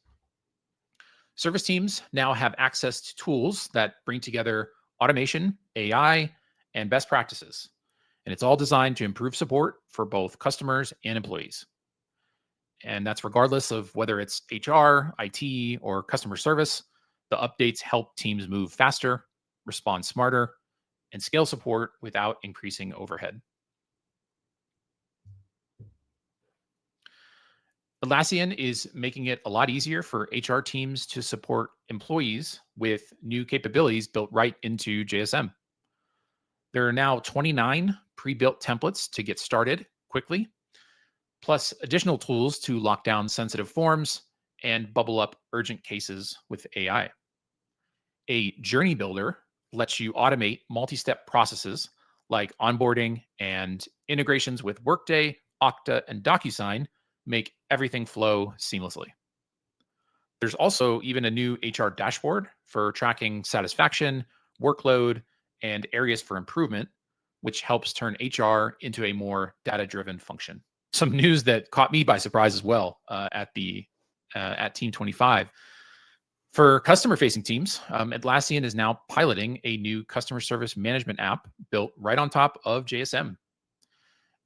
S14: Service teams now have access to tools that bring together automation, AI, and best practices. And it's all designed to improve support for both customers and employees. And that's regardless of whether it's HR, IT, or customer service. The updates help teams move faster, respond smarter, and scale support without increasing overhead. Atlassian is making it a lot easier for HR teams to support employees with new capabilities built right into JSM. There are now 29 pre-built templates to get started quickly, plus additional tools to lock down sensitive forms and bubble up urgent cases with AI. A journey builder lets you automate multi-step processes like onboarding, and integrations with Workday, Okta, and DocuSign make everything flow seamlessly. There's also even a new HR dashboard for tracking satisfaction, workload, and areas for improvement, which helps turn HR into a more data-driven function. Some news that caught me by surprise as well at Team 25. For customer-facing teams, Atlassian is now piloting a new customer service management app built right on top of JSM.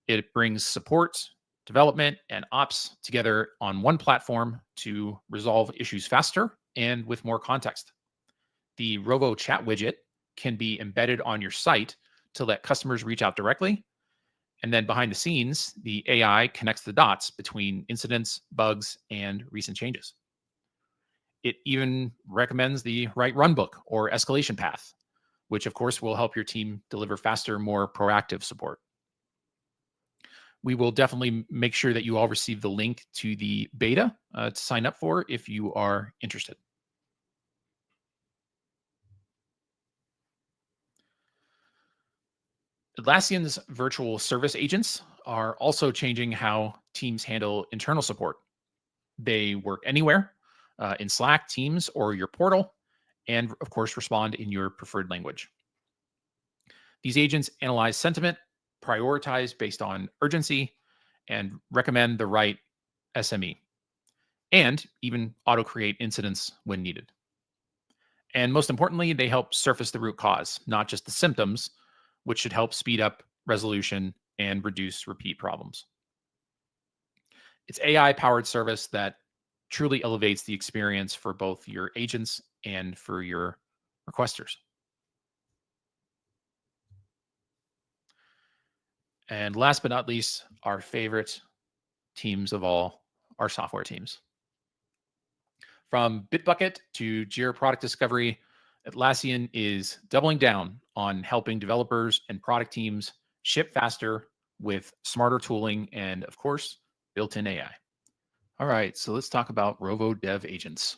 S14: It brings support, development, and ops together on one platform to resolve issues faster and with more context. The Rovo chat widget can be embedded on your site to let customers reach out directly. And then behind the scenes, the AI connects the dots between incidents, bugs, and recent changes. It even recommends the right runbook or escalation path, which of course will help your team deliver faster, more proactive support. We will definitely make sure that you all receive the link to the beta to sign up for if you are interested. Atlassian's virtual service agents are also changing how teams handle internal support. They work anywhere, in Slack, Teams, or your portal, and of course, respond in your preferred language. These agents analyze sentiment, prioritize based on urgency, and recommend the right SME, and even auto-create incidents when needed. And most importantly, they help surface the root cause, not just the symptoms, which should help speed up resolution and reduce repeat problems. It's AI-powered service that truly elevates the experience for both your agents and for your requesters. And last but not least, our favorite teams of all, our software teams. From Bitbucket to Jira Product Discovery, Atlassian is doubling down on helping developers and product teams ship faster with smarter tooling and, of course, built-in AI. All right, so let's talk about Rovo Dev Agents.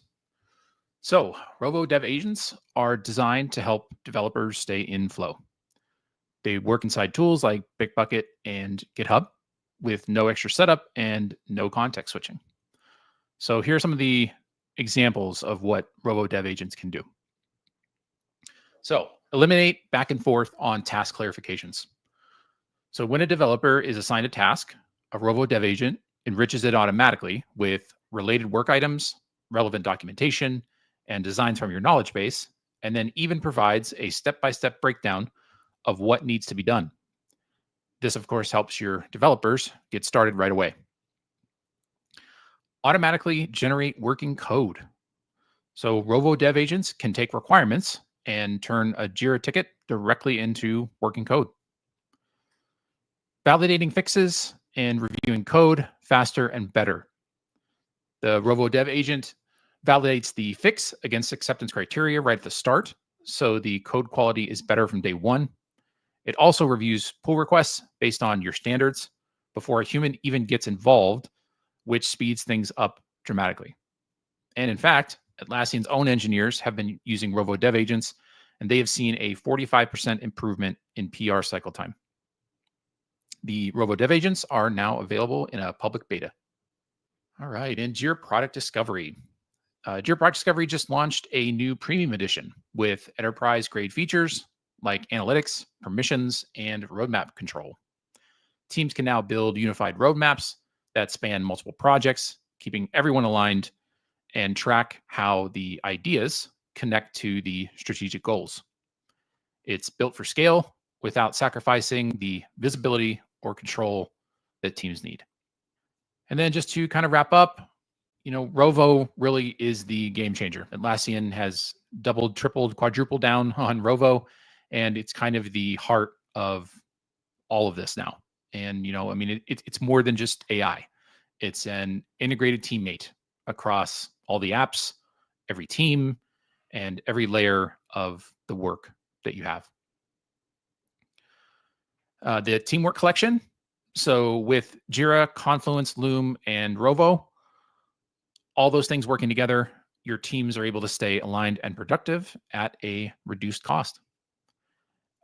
S14: So Rovo Dev Agents are designed to help developers stay in flow. They work inside tools like Bitbucket and GitHub with no extra setup and no context switching. So here are some of the examples of what Rovo Dev Agents can do. So eliminate back and forth on task clarifications. So when a developer is assigned a task, a Rovo Dev Agent enriches it automatically with related work items, relevant documentation, and designs from your knowledge base, and then even provides a step-by-step breakdown of what needs to be done. This, of course, helps your developers get started right away. Automatically generate working code. So Rovo Dev Agents can take requirements and turn a Jira ticket directly into working code. Validating fixes and reviewing code faster and better. The Rovo Dev Agent validates the fix against acceptance criteria right at the start, so the code quality is better from day one. It also reviews pull requests based on your standards before a human even gets involved, which speeds things up dramatically. And in fact, Atlassian's own engineers have been using Rovo Dev Agents, and they have seen a 45% improvement in PR cycle time. The Rovo Dev Agents are now available in a public beta. All right, and Jira Product Discovery. Jira Product Discovery just launched a new premium edition with enterprise-grade features like analytics, permissions, and roadmap control. Teams can now build unified roadmaps that span multiple projects, keeping everyone aligned, and track how the ideas connect to the strategic goals. It's built for scale without sacrificing the visibility or control that teams need. And then just to kind of wrap up, Rovo really is the game changer. Atlassian has doubled, tripled, quadrupled down on Rovo, and it's kind of the heart of all of this now. And, it's more than just AI. It's an integrated teammate across all the apps, every team, and every layer of the work that you have. The teamwork collection. So with Jira, Confluence, Loom, and Rovo, all those things working together, your teams are able to stay aligned and productive at a reduced cost.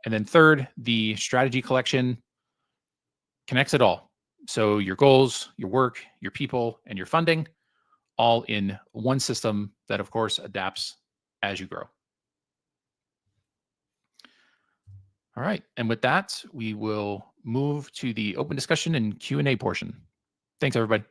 S14: And then third, the strategy collection connects it all. So your goals, your work, your people, and your funding, all in one system that, of course, adapts as you grow. All right. And with that, we will move to the open discussion and Q&A portion. Thanks, everybody.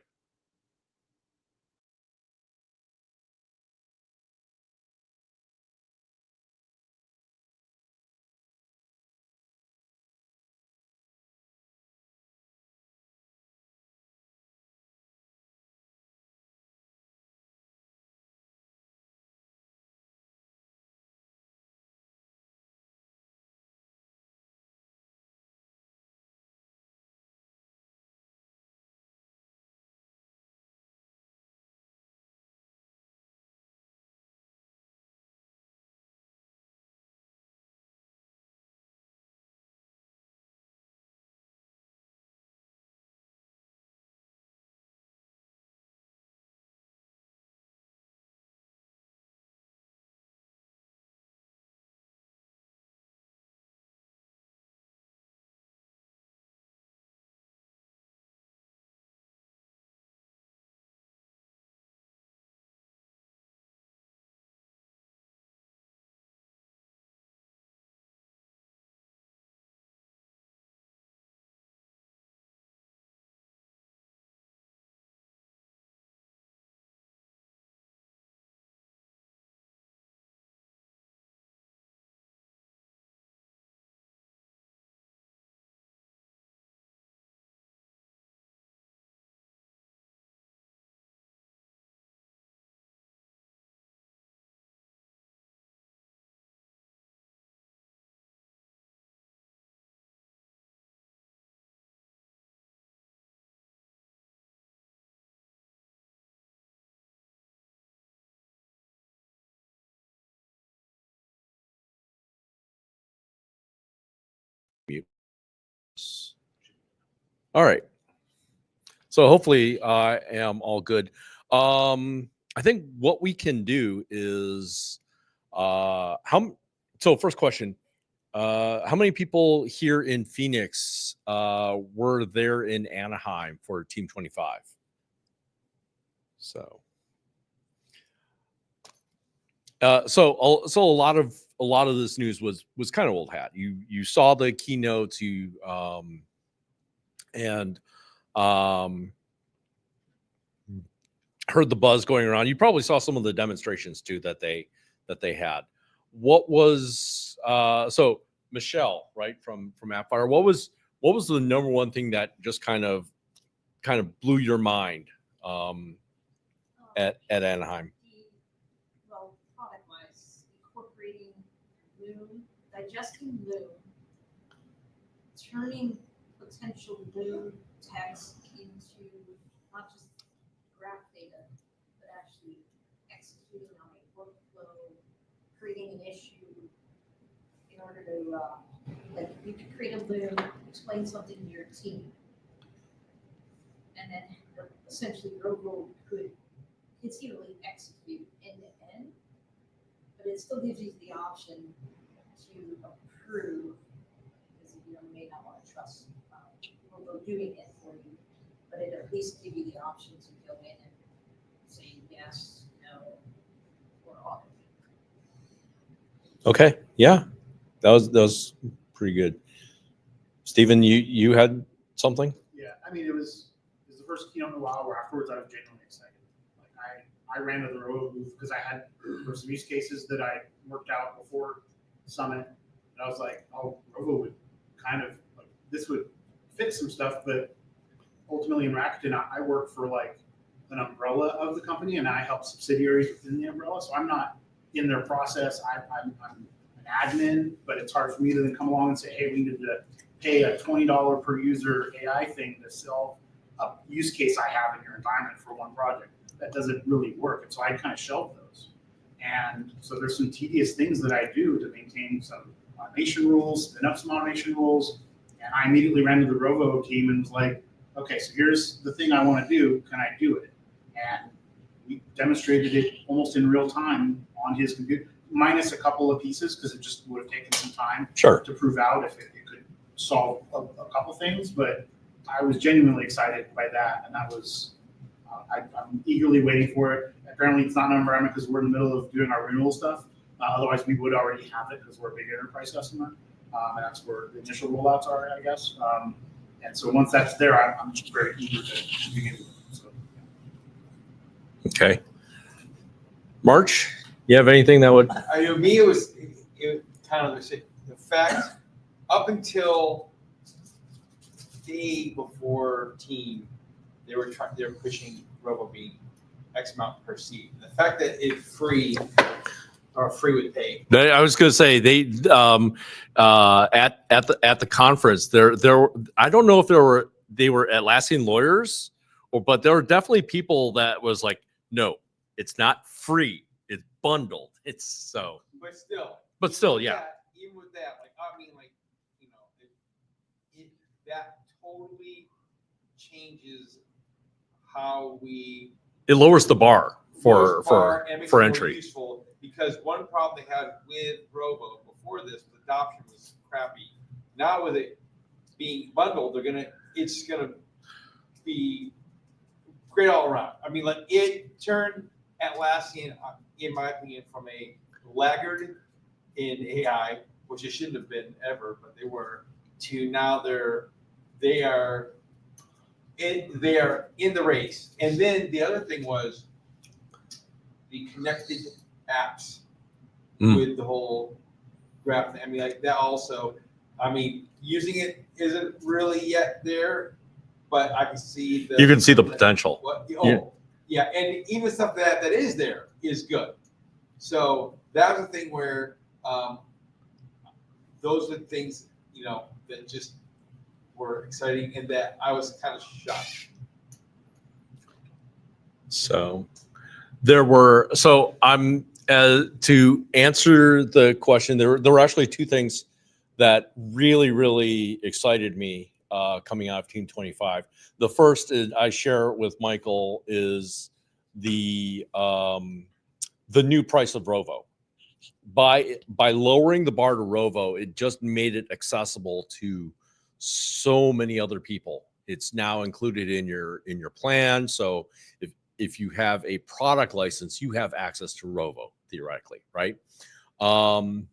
S13: All right. So hopefully I am all good. I think what we can do is so first question, how many people here in Phoenix were there in Anaheim for Team 25? So so a lot of this news was kind of old hat. You saw the keynotes, and heard the buzz going around. You probably saw some of the demonstrations too that they had. What was so Michelle, right, from Appfire, what was the number one thing that just kind of blew your mind at Anaheim?
S3: Well, product wise, incorporating Loom, digesting Loom, turning potential Loom text into not just graph data, but actually executing on a workflow, creating an issue in order to, like, you could create a Loom, explain something to your team, and then essentially Rovo could conceivably execute end to end, but it still gives you the option to approve, because you may not want to trust Rovo doing it for you, but it at least give you the option to go in and say yes, no, or audit.
S13: Okay, yeah, that was pretty good. Stephen, you had something?
S15: Yeah, I mean, it was the first keynote in a while where afterwards I was genuinely excited. Like I ran to the Rovo booth because there were some use cases that I worked out before Summit. And I was like, oh, Rovo would kind of, like, this would fix some stuff, but ultimately in Rakuten, I work for like an umbrella of the company, and I help subsidiaries within the umbrella. So I'm not in their process. I'm an admin, but it's hard for me to then come along and say, hey, we need to pay a $20 per user AI thing to solve a use case I have in your environment for one project. That doesn't really work. And so I kind of shelve those. And so there's some tedious things that I do to maintain some automation rules, spin up some automation rules. And I immediately ran to the Rovo team and was like, okay, so here's the thing I want to do. Can I do it? And we demonstrated it almost in real time on his computer, minus a couple of pieces, because it just would have taken some time to prove out if it could solve a couple things. But I was genuinely excited by that. And that was, I'm eagerly waiting for it. Apparently it's not an environment because we're in the middle of doing our renewal stuff. Otherwise we would already have it because we're a big enterprise customer. And that's where the initial rollouts are, I guess. And so once that's there, I'm just very eager to begin with it. So,
S13: Okay. March, you have anything that would?
S12: I know me, it was kind of the fact up until day before team, they were pushing Rovo being X amount per seat. The fact that it's free or free with pay.
S13: I was going to say they at the conference there I don't know if they were Atlassian lawyers but there were definitely people that was like, no, it's not free, it's bundled. It's so. But still, yeah.
S12: Even with that, like I mean, like that totally changes how we.
S13: It lowers the bar for
S12: more
S13: entry.
S12: Useful, because one problem they had with Rovo before this, the adoption was crappy. Now with it being bundled, it's gonna be great all around. I mean, like it turned Atlassian, in my opinion, from a laggard in AI, which it shouldn't have been ever, but they were, to now they are in the race. And then the other thing was the connected apps with the whole graph thing. I mean, like that also, I mean, using it isn't really yet there, but I can see
S13: you can see the potential.
S12: Yeah, and even stuff that is there is good. So that was the thing where those are the things, that just were exciting and that I was kind of shocked.
S13: So I'm to answer the question, there were actually two things that really excited me coming out of Team 25. The first is I share with Michael is the new price of Rovo. By lowering the bar to Rovo, it just made it accessible to so many other people. It's now included in your plan. So if you have a product license, you have access to Rovo theoretically, right? And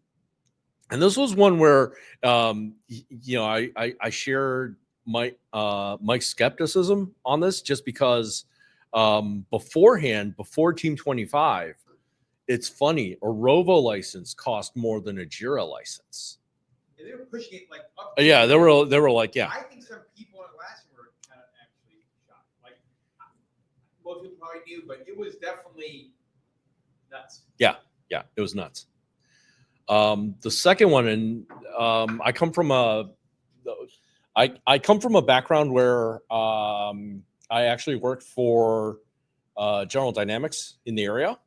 S13: this was one where I shared Mike's skepticism on this just because beforehand, before Team 25, it's funny, a Rovo license cost more than a Jira license.
S12: And they were pushing it like up.
S13: Yeah, they were like, yeah.
S12: I think some people at Atlassian were kind of actually shocked. Like most people probably knew, but it was definitely nuts.
S13: Yeah, it was nuts. The second one, and I come from a background where I actually worked for General Dynamics in the area.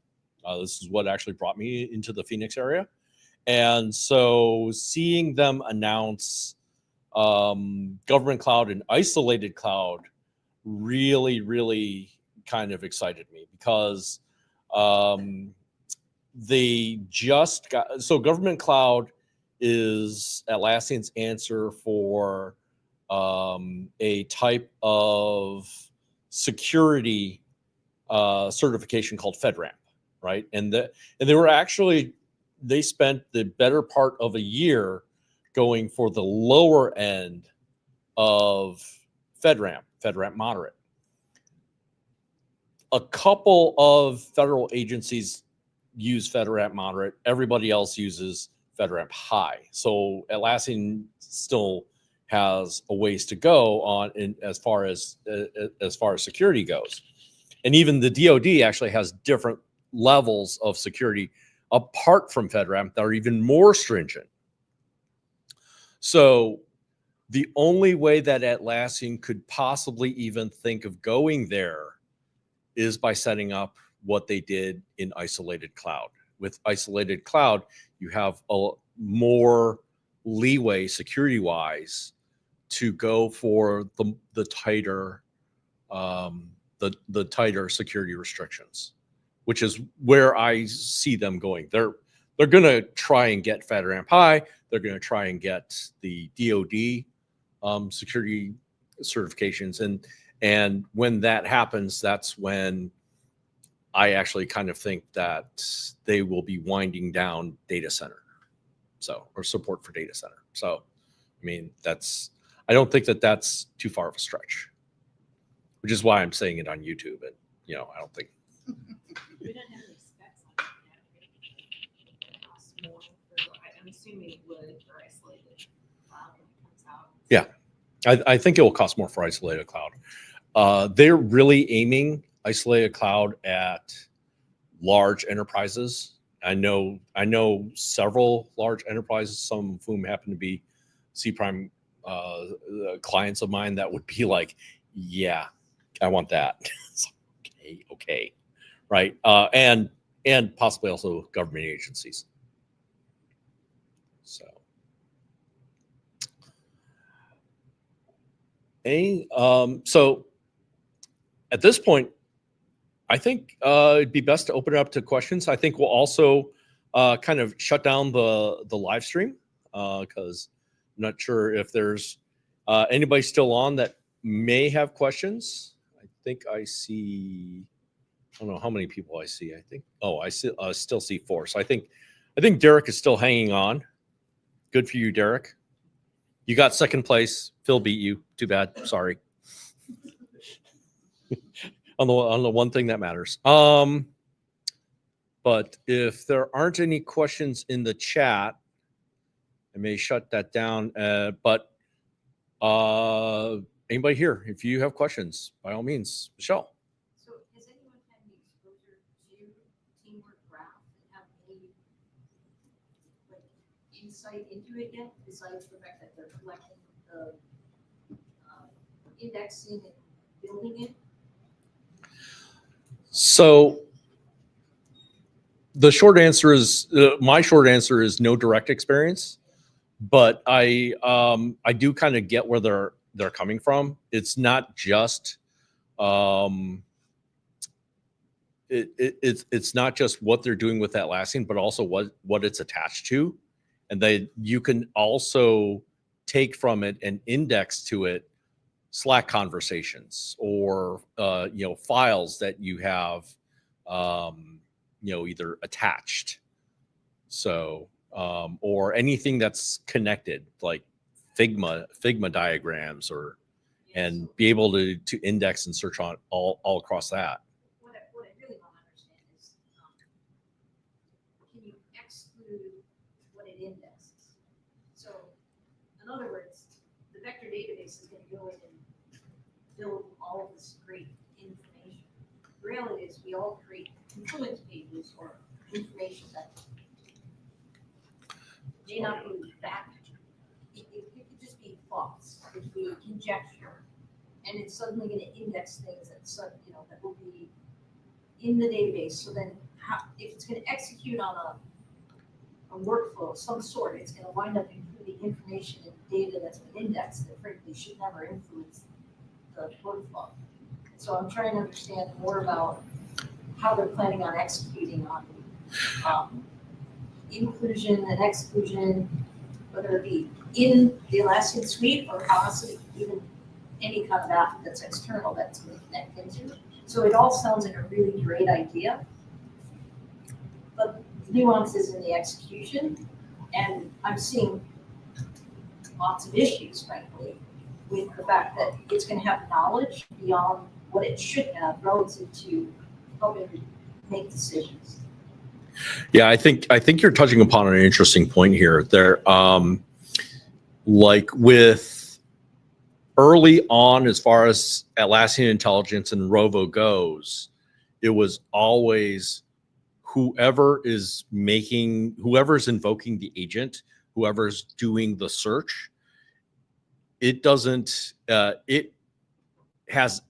S13: This is what actually brought me into the Phoenix area. And so seeing them announce government cloud and isolated cloud really kind of excited me because they just got, so government cloud is Atlassian's answer for a type of security certification called FedRAMP, right? And they were actually, they spent the better part of a year going for the lower end of FedRAMP moderate. A couple of federal agencies use FedRAMP moderate. Everybody else uses FedRAMP high. So Atlassian still has a ways to go as far as security goes. And even the DoD actually has different levels of security apart from FedRAMP that are even more stringent. So the only way that Atlassian could possibly even think of going there is by setting up what they did in isolated cloud. With isolated cloud, you have a more leeway security-wise to go for the tighter the tighter security restrictions, which is where I see them going. They're going to try and get FedRAMP high. They're going to try and get the DoD security certifications, and when that happens, that's when I actually kind of think that they will be winding down data center, or support for data center. So, I mean, I don't think that that's too far of a stretch, which is why I'm saying it on YouTube. And I don't think.
S3: We don't have any specs on it. It costs more. I'm assuming it would for isolated cloud when it comes out.
S13: Yeah, I think it will cost more for isolated cloud. They're really aiming isolated cloud at large enterprises. I know several large enterprises, some of whom happen to be C-Prime clients of mine that would be like, yeah, I want that. okay, right? And possibly also government agencies. So, so at this point, I think it'd be best to open it up to questions. I think we'll also kind of shut down the live stream because I'm not sure if there's anybody still on that may have questions. I think I see, I don't know how many people I see. I think, I still see 4. So I think Derek is still hanging on. Good for you, Derek. You got second place. Phil beat you. Too bad. Sorry. on the one thing that matters. But if there aren't any questions in the chat, I may shut that down. But anybody here, if you have questions, by all means, Michelle.
S3: So has anyone had any exposure to teamwork graph and have any insight into it yet, besides the fact that they're collecting the indexing and building it?
S13: So the short answer is, my short answer is no direct experience, but I do kind of get where they're coming from. It's not just it's not just what they're doing with Atlassian, but also what it's attached to, and you can also take from it and index to it Slack conversations or files that you have either attached, so or anything that's connected, like Figma diagrams, and be able to index and search on all across that.
S3: What I really want to understand is, can you exclude what it indexes? So, in other words, the vector database is going to go in and build all of this great information. The reality is we all create confluence pages or information that may not be back. It could just be thoughts, it could be conjecture, and it's suddenly going to index things that that will be in the database. So then, if it's going to execute on a workflow of some sort, it's going to wind up including information and data that's been indexed that frankly should never influence the workflow. So I'm trying to understand more about how they're planning on executing on inclusion and exclusion, whether it be in the Atlassian suite or possibly even any kind of app that's external that's going to connect into. So it all sounds like a really great idea, but the nuances in the execution, and I'm seeing lots of issues, frankly, with the fact that it's going to have knowledge beyond what it should have relative to helping make decisions.
S13: Yeah, I think you're touching upon an interesting point here. There, like with early on, as far as Atlassian Intelligence and Rovo goes, it was always whoever's invoking the agent, whoever's doing the search. It doesn't. It has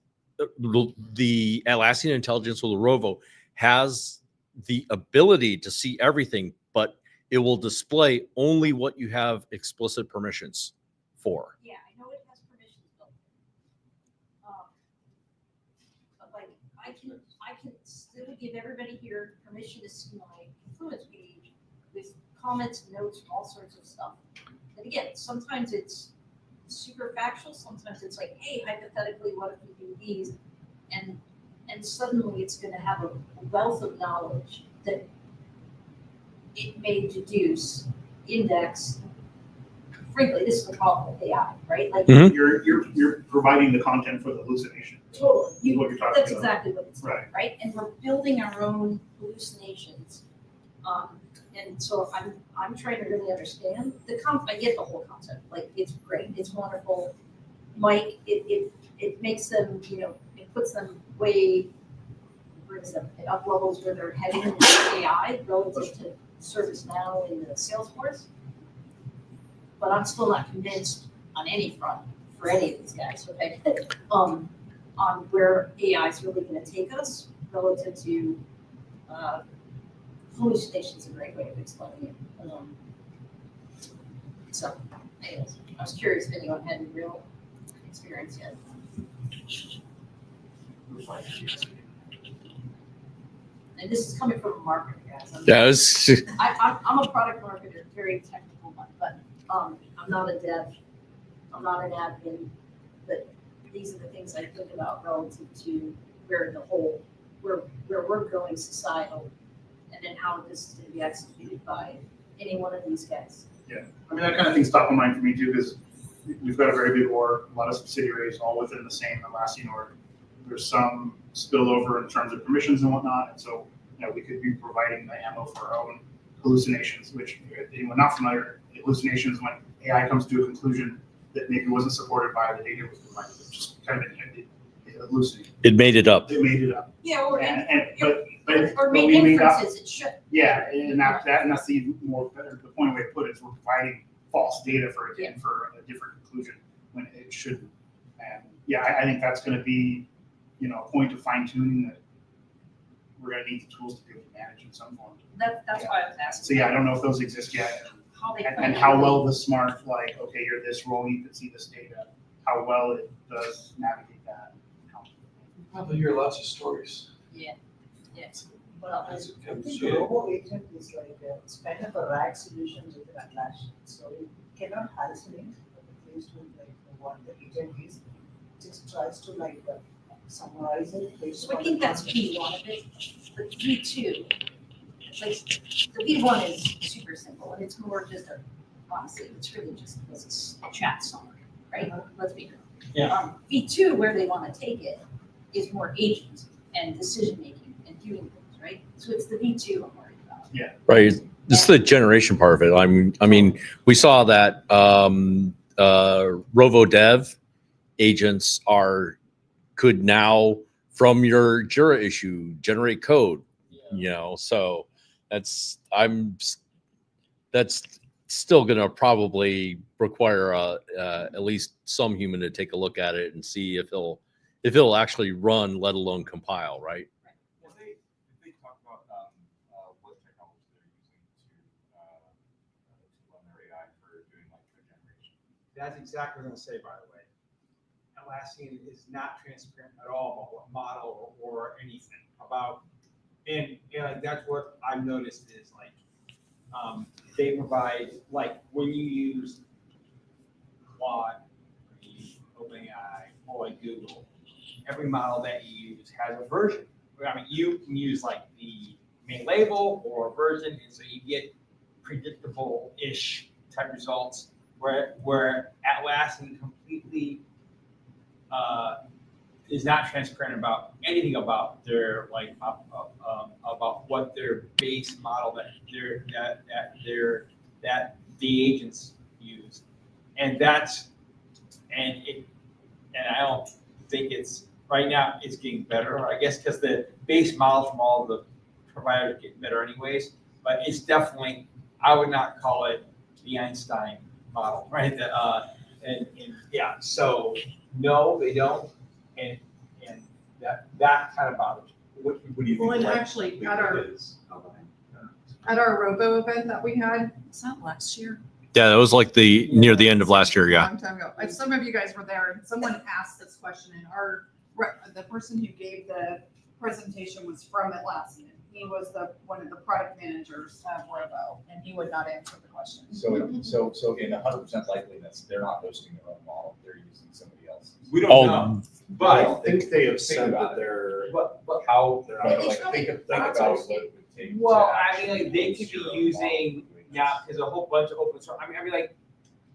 S13: the Atlassian Intelligence or the Rovo has the ability to see everything, but it will display only what you have explicit permissions for.
S3: Yeah, I know it has permissions built in. But like, I can still give everybody here permission to see my influence page with comments, notes, all sorts of stuff. And again, sometimes it's super factual, sometimes it's like, hey, hypothetically, what if we do these? And suddenly it's gonna have a wealth of knowledge that it may deduce, index. Frankly, this is the problem with AI, right? Like,
S15: You're providing the content for the hallucination.
S3: totally,
S15: Is what you're talking
S3: that's
S15: about.
S3: exactly what it's
S15: Right.
S3: right? And we're building our own hallucinations. And so I'm trying to really understand I get the whole concept, like, it's great, it's wonderful. Mike, it makes them, it puts them brings them up levels where they're heading in AI relative to ServiceNow and the Salesforce. But I'm still not convinced on any front for any of these guys, okay? On where AI is really gonna take us relative to, hallucination's a great way of explaining it. So, anyways, I was curious if anyone had any real experience yet. And this is coming from a marketer, guys. I'm a product marketer, very technical one, but I'm not a dev, I'm not an admin, but these are the things I think about relative to where we're going societal, and then how this is going to be executed by any one of these guys.
S15: Yeah, I mean, that kind of thing's top of mind for me too, because we've got a very big org, a lot of subsidiaries, all within the same Atlassian org. There's some spillover in terms of permissions and whatnot, and so we could be providing the ammo for our own hallucinations, which, if anyone not familiar, hallucinations when AI comes to a conclusion that maybe wasn't supported by the data it was provided, it's just kind of it hallucinated.
S13: It made it up.
S15: It made it up.
S3: Yeah, or
S15: But
S3: made
S15: we made up.
S3: inferences, it should.
S15: Yeah, and that's the more better. The point way to put it is we're providing false data for a different conclusion when it shouldn't. And yeah, I think that's going to be, a point of fine tuning that we're going to need the tools to be able to manage in some form.
S3: That's why I was asking.
S15: So yeah, I don't know if those exist yet,
S3: How they
S15: and how well the smart, like, okay, you're this role, you can see this data, how well it does navigate that.
S11: Probably hear lots of stories.
S3: Yeah.
S11: Well,
S2: I think the Rovo agent is like it's kind of a RAG solution with an Atlassian, so it cannot hallucinate, but it plays with like what the agent is. It just tries to summarize it based
S3: So I
S2: on
S3: think
S2: the
S3: that's
S2: context.
S3: V1 of it, but V2, like, the V1 is super simple, and it's more just honestly, it's really just a chat summary, right? Let's be real.
S2: Yeah.
S3: V2, where they want to take it, is more agent and decision-making and doing things, right? So it's the V2 I'm worried about.
S15: Yeah.
S13: Right. This is the generation part of it. I mean, we saw that Rovo Dev agents could now, from your Jira issue, generate code. So that's still going to probably require at least some human to take a look at it and see if it'll actually run, let alone compile, right?
S12: Well, they talk about what technology they're using to run their AI for doing like code generation. That's exactly what I'm going to say, by the way. Atlassian is not transparent at all about what model or anything about, and that's what I've noticed is like they provide, like, when you use Claude, or you use OpenAI, or like Google, every model that you use has a version. I mean, you can use like the main label or a version, and so you get predictable-ish type results. Where Atlassian completely is not transparent about anything about their about what their base model that the agents use, and and I don't think it's, right now, it's getting better, I guess, because the base models from all the providers get better anyways, but it's definitely, I would not call it the Einstein model, right? And yeah, so no, they don't, and that kind of bothers me.
S9: What do you
S16: Well,
S9: think?
S16: and
S9: the
S16: actually,
S9: likelihood
S16: at our,
S9: is?
S16: at our Rovo event that we had, was that last year?
S1: Yeah, that was like near the end of last year.
S16: A
S1: Yeah.
S16: long time ago. Some of you guys were there, and someone asked this question, and the person who gave the presentation was from Atlassian. He was one of the product managers of Rovo, and he would not answer the question.
S9: So in 100% likeliness, they're not hosting their own model. They're using somebody else's.
S12: We don't know,
S6: I
S12: but
S6: don't think they have said
S9: about
S6: that they're.
S12: but
S9: How,
S6: They're
S9: like,
S6: not-
S9: think about what it would take.
S12: well,
S9: to
S12: I mean, like,
S9: actually
S12: they could
S9: host
S12: be
S9: your own
S12: using,
S9: model doing
S12: yeah,
S9: this.
S12: there's a whole bunch of open source. I mean, like,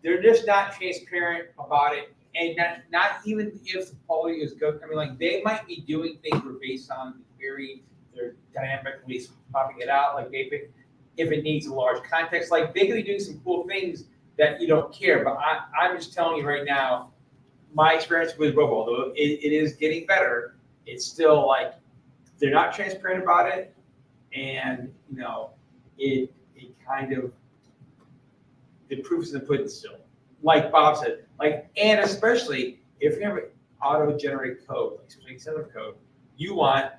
S12: they're just not transparent about it, and not even if the quality is good. I mean, like, they might be doing things that are based on the query, they're dynamically popping it out, like if it needs a large context, like they could be doing some cool things that you don't care. But I'm just telling you right now, my experience with Rovo, although it is getting better, it's still like they're not transparent about it, and you know, it kind of, the proof is in the pudding still. Like Bob said, like, and especially if you have auto-generate code, like especially center code, you want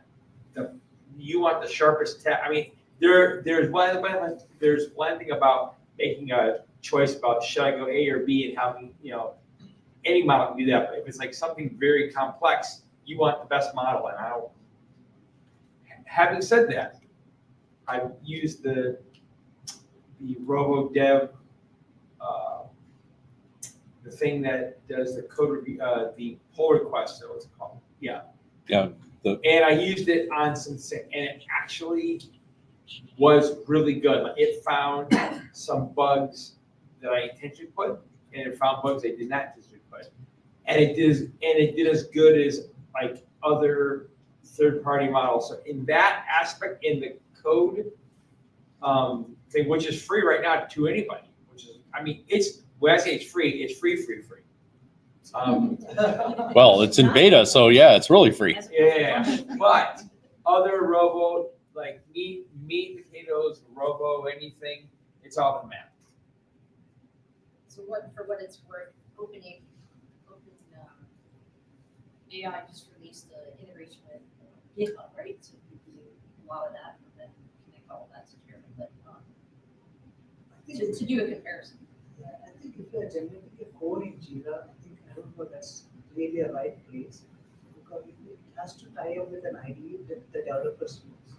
S12: the sharpest tab. I mean, there's one thing about making a choice about should I go A or B and having, you know, any model can do that. But if it's like something very complex, you want the best model. And I don't. Having said that, I've used the Rovo Dev, the thing that does the code review, the pull request. So what's it called? Yeah.
S6: Yeah.
S12: And I used it on some, and it actually was really good. Like, it found some bugs that I intentionally put, and it found bugs I did not intentionally put. And it did as good as like other third-party models. So in that aspect, in the code thing, which is free right now to anybody, which is, I mean, when I say it's free.
S1: Well, it's in beta, so yeah, it's really free.
S12: Yeah, but other Rovo, like meat, potatoes, Rovo, anything, it's all in map.
S3: So for what it's worth, AI just released the integration with GitHub, right? So you can do a lot of that and then connect all of that securely. But to do a comparison.
S11: Yeah, I think if you're generating a code in Jira, I don't know that's really a right place, because it has to tie up with an IDE that the developers use.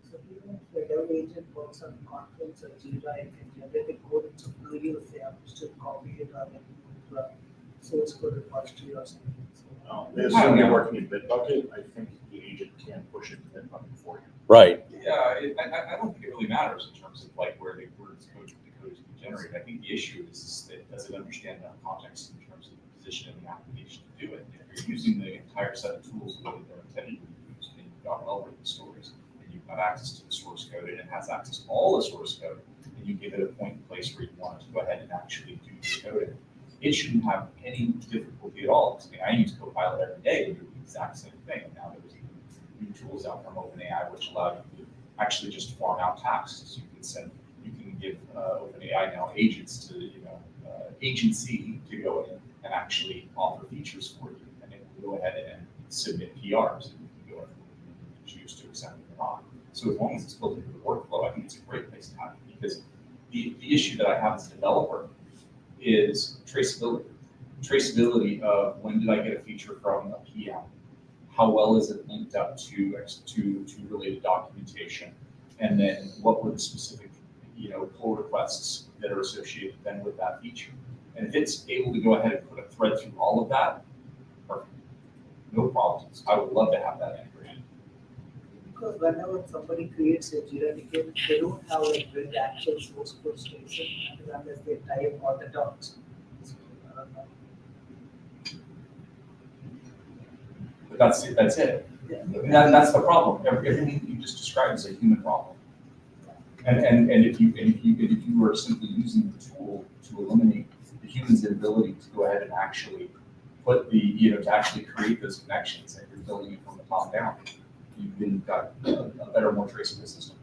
S11: So even if the dev agent works on Confluence or Jira, it can generate a code, it's a video, say I'm still copy it or like move to a source code repository or something. So,
S6: They assume you're working in Bitbucket. I think the agent can push it to Bitbucket for you.
S1: Right.
S9: Yeah, I don't think it really matters in terms of like where the code is being generated. I think the issue is that does it understand that context in terms of the position of the application to do it. If you're using the entire set of tools that they're intended to be used, and you've got relevant stories, and you've got access to the source code, and it has access to all the source code, and you give it a point and place where you want it to go ahead and actually do the coding, it shouldn't have any difficulty at all. I mean, I use Copilot every day to do the exact same thing. Now there's new tools out from OpenAI which allow you to actually just farm out tasks. You can give OpenAI now agents to, agency to go in and actually offer features for you, and it will go ahead and submit PRs, and you can go ahead and choose to accept it or not. So as long as it's built into the workflow, I think it's a great place to have it, because the issue that I have as a developer is traceability. Traceability of when did I get a feature from a PM? How well is it linked up to related documentation? And then what were the specific, pull requests that are associated then with that feature? And if it's able to go ahead and put a thread through all of that, perfect. No problems. I would love to have that integrated.
S11: because whenever somebody creates a Jira ticket, they don't have like the actual source code station unless they tie up all the docs. So,
S9: But that's it.
S11: Yeah.
S9: That's the problem. Everything that you just described is a human problem. And if you were simply using the tool to eliminate the human's ability to go ahead and actually
S17: put to actually create those connections, and you're building it from the top down, you've then got a better, more traceable system.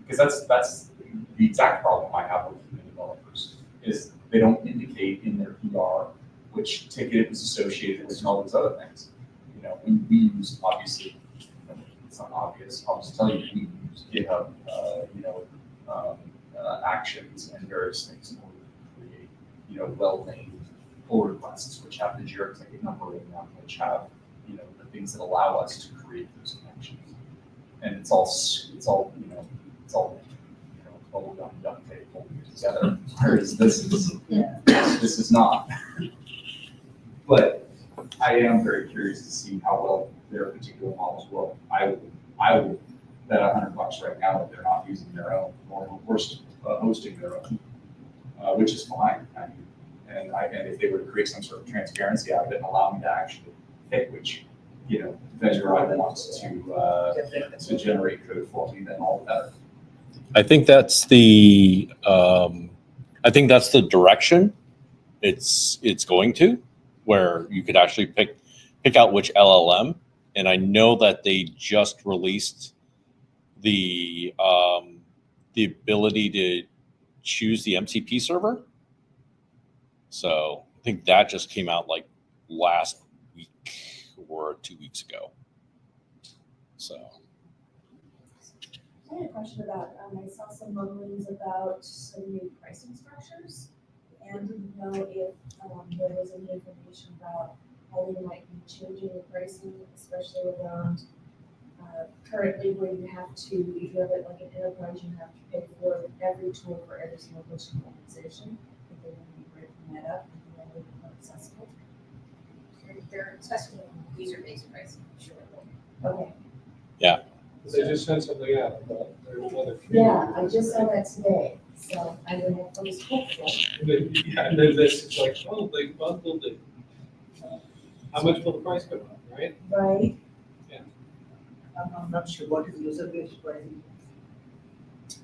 S17: Because that's the exact problem I have with human developers, is they don't indicate in their PR which ticket it was associated with and all those other things. We use, obviously, it's not obvious, I'll just tell you, we use GitHub, actions and various things in order to create, well-named pull requests, which have the Jira ticket number in them, which have, the things that allow us to create those connections. And it's all bubblegum duct tape holding it together. Whereas this is not. But I am very curious to see how well their particular models work. I will bet $100 right now that they're not using their own or hosting their own, which is fine. And if they were to create some sort of transparency out of it and allow me to actually pick which vendor I want to generate code for me, then all the better.
S13: I think that's the direction it's going to, where you could actually pick out which LLM. And I know that they just released the ability to choose the MCP server. So I think that just came out like last week or 2 weeks ago. So.
S18: I had a question about, I saw some rumblings about some new pricing structures, and didn't know if there was any information about how they might be changing the pricing, especially around currently where you have to, if you have it like an enterprise, you have to pay for every tool for every single hosting organization. If they want to be breaking that up and then make it more accessible.
S3: They're accessible user-based pricing, sure.
S18: Okay.
S13: Yeah.
S19: They just sent something out about there's another.
S18: Yeah, I just saw that today, so I was hopeful.
S19: And then this is like, oh, they bundled it. How much will the price go up, right?
S18: Right.
S19: Yeah.
S11: I'm not sure what is user-based pricing.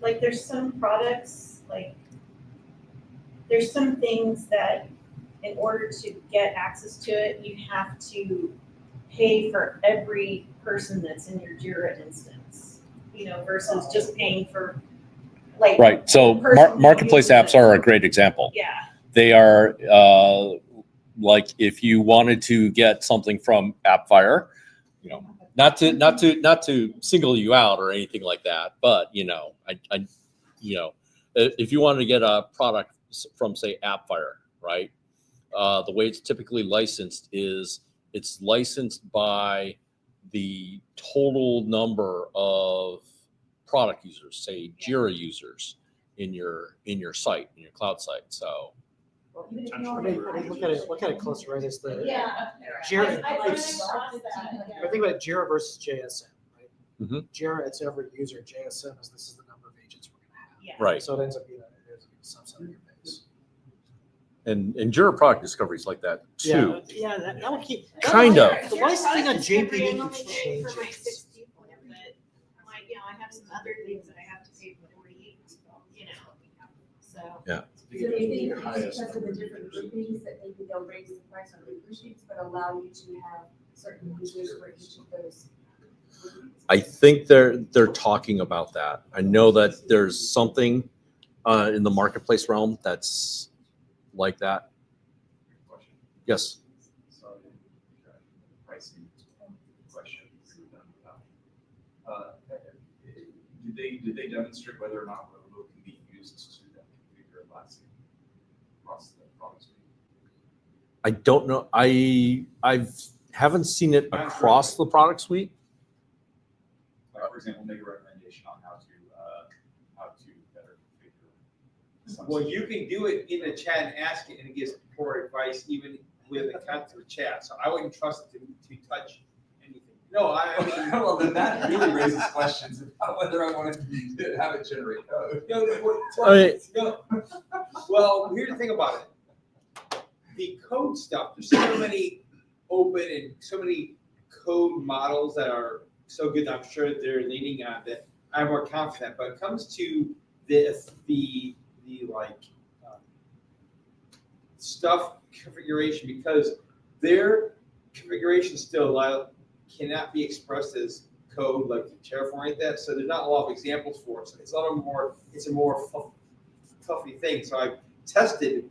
S7: Like there's some products, like there's some things that in order to get access to it, you have to pay for every person that's in your Jira instance, versus just paying for like.
S13: Right. So marketplace apps are a great example.
S7: Yeah.
S13: They are like if you wanted to get something from AppFire, not to single you out or anything like that, but if you wanted to get a product from say AppFire, right? The way it's typically licensed is it's licensed by the total number of product users, say Jira users in your site, in your cloud site. So
S2: Look at it closer, right? It's the
S18: Jira.
S2: I think about Jira versus JSM, right?
S13: Mm-hmm.
S2: Jira, it's every user. JSM is this is the number of agents we're going to have.
S13: Right.
S2: So it ends up being a subset of your base.
S13: And Jira product discovery is like that too.
S2: Yeah, that will keep
S13: kind of.
S2: The licensing on JPD keeps changing.
S7: For my 6 people, but I have some other things that I have to pay for so.
S13: Yeah.
S18: So do you think it's because of the different groupings that maybe they'll raise the price on the groupings, but allow you to have certain users for each of those?
S13: I think they're talking about that. I know that there's something in the marketplace realm that's like that. Yes.
S17: So, pricing question. Did they demonstrate whether or not Rovo can be used to configure Atlassian across the product suite?
S13: I don't know. I haven't seen it across the product suite.
S17: For example, make a recommendation on how to better configure.
S12: Well, you can do it in the chat and ask it, and it gives poor advice even with a cut to the chat. So I wouldn't trust it to touch anything. No, I mean,
S17: well, then that really raises questions about whether I want to have it generate code.
S12: Well, here's the thing about it. The code stuff, there's so many open and so many code models that are so good. I'm sure they're leaning on that. I'm more confident, but it comes to this, the stuff configuration, because their configuration still cannot be expressed as code like Terraform like that. So there's not a lot of examples for it. So it's a more fluffy thing. So I've tested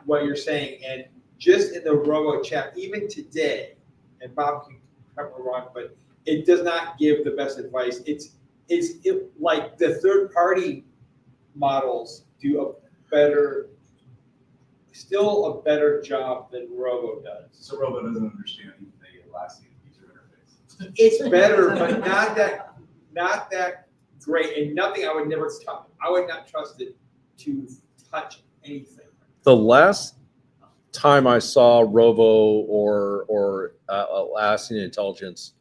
S12: what you're saying, and just in the Rovo chat, even today, and Bob can correct me wrong, but it does not give the best advice. It's like the third party models do still a better job than Rovo does.
S17: So Rovo doesn't understand the Atlassian user interface.
S12: It's better, but not that great, and nothing I would never touch. I would not trust it to touch anything.
S1: The last time I saw Rovo or Atlassian Intelligence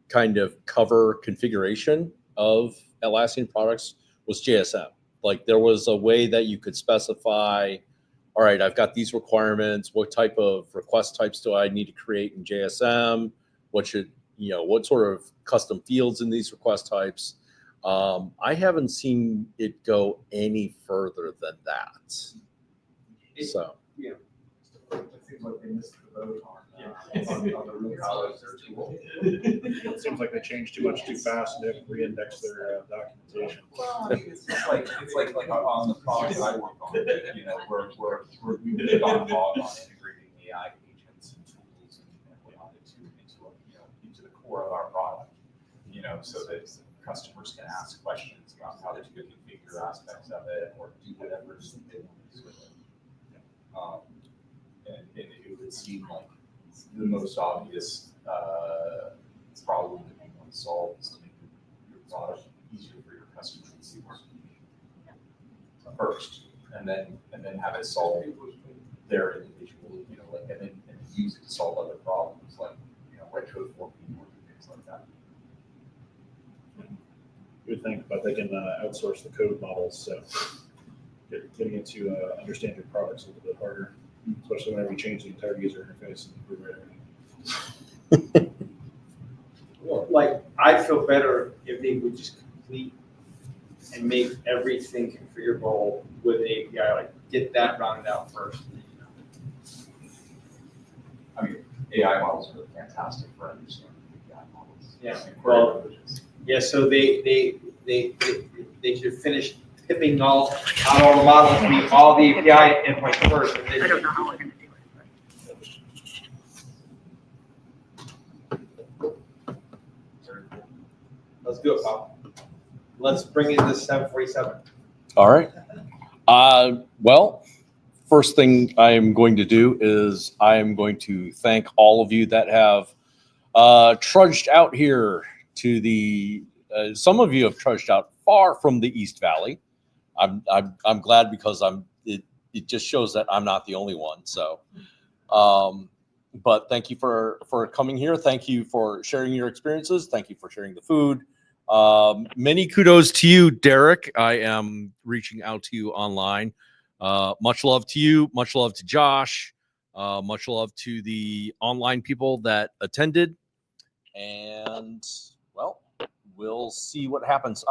S1: kind of cover configuration of Atlassian products was JSM. Like there was a way that you could specify, all right, I've got these requirements. What type of request types do I need to create in JSM? What sort of custom fields in these request types? I haven't seen it go any further than that. So.
S12: Yeah.
S17: It seems like they missed the boat on the root cause their tool.
S6: It seems like they changed too much too fast and didn't re-index their documentation.
S17: Well, I mean, it's like on the product that I work on, we've been gone hog on integrating AI agents and tools and whatnot into the core of our product, so that customers can ask questions about how to configure aspects of it or do whatever they want to do with it. And it would seem like the most obvious problem that you want to solve is to make your product easier for your customers to see first, and then have it solve their individual, and then use it to solve other problems like write code for people and things like that.
S6: You would think, but they can outsource the code models, so getting it to understand your products a little bit harder, especially whenever you change the entire user interface and improve everything.
S12: Well, like I feel better if they would just complete and make everything configurable with an API, like get that rounded out first.
S17: I mean, AI models are fantastic for understanding API models.
S12: Yeah. Well, yeah. So they should finish pipping all the models, all the API endpoints first. And then I don't know how we're going to do it. Let's do it, Bob. Let's bring in this 747.
S1: All right. Well, first thing I am going to do is I am going to thank all of you that have trudged out here to the. Some of you have trudged out far from the East Valley. I'm glad because it just shows that I'm not the only one. So, but thank you for coming here. Thank you for sharing your experiences. Thank you for sharing the food. Many kudos to you, Derek. I am reaching out to you online. Much love to you. Much love to Josh. Much love to the online people that attended. And well, we'll see what happens.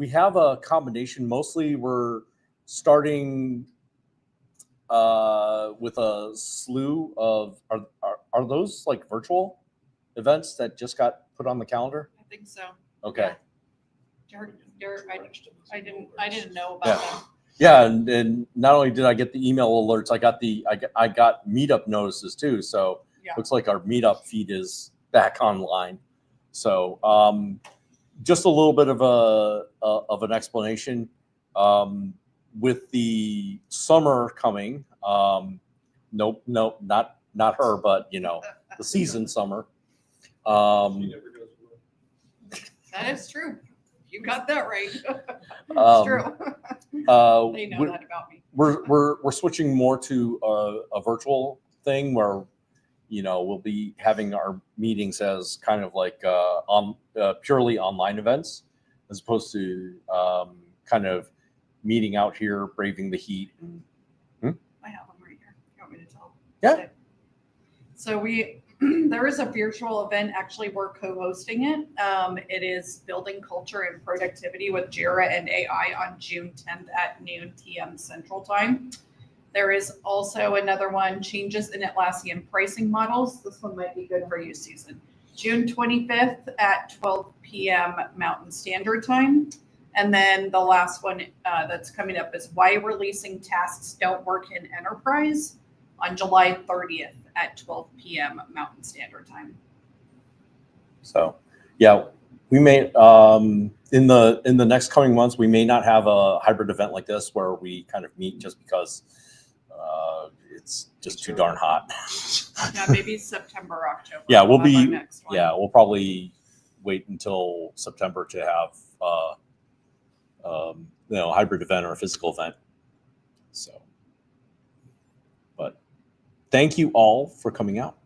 S1: We have a combination. Mostly we're starting with a slew of, are those like virtual events that just got put on the calendar?
S16: I think so.
S1: Okay.
S16: I didn't know about them.
S1: Yeah, and not only did I get the email alerts, I got meetup notices too. So looks like our meetup feed is back online. So just a little bit of an explanation. With the summer coming, nope, not her, but the season summer.
S16: That is true. You got that right. It's true. They know that about me.
S1: We're switching more to a virtual thing where we'll be having our meetings as kind of like purely online events, as opposed to kind of meeting out here, braving the heat.
S16: I have them right here. You want me to tell?
S1: Yeah.
S16: So there is a virtual event. Actually, we're co-hosting it. It is Building Culture and Productivity with Jira and AI on June 10th at noon PM Central Time. There is also another one, changes in Atlassian pricing models. This one might be good for you, Susan. June 25th at 12 p.m. Mountain Standard Time. And then the last one that's coming up is why releasing tasks don't work in enterprise on July 30th at 12 p.m. Mountain Standard Time.
S1: So, yeah, we may in the next coming months we may not have a hybrid event like this where we kind of meet just because it's just too darn hot.
S16: Yeah, maybe September, October.
S1: Yeah, we'll
S16: have our
S1: be.
S16: next one.
S1: Yeah, we'll probably wait until September to have hybrid event or a physical event. So, but thank you all for coming out.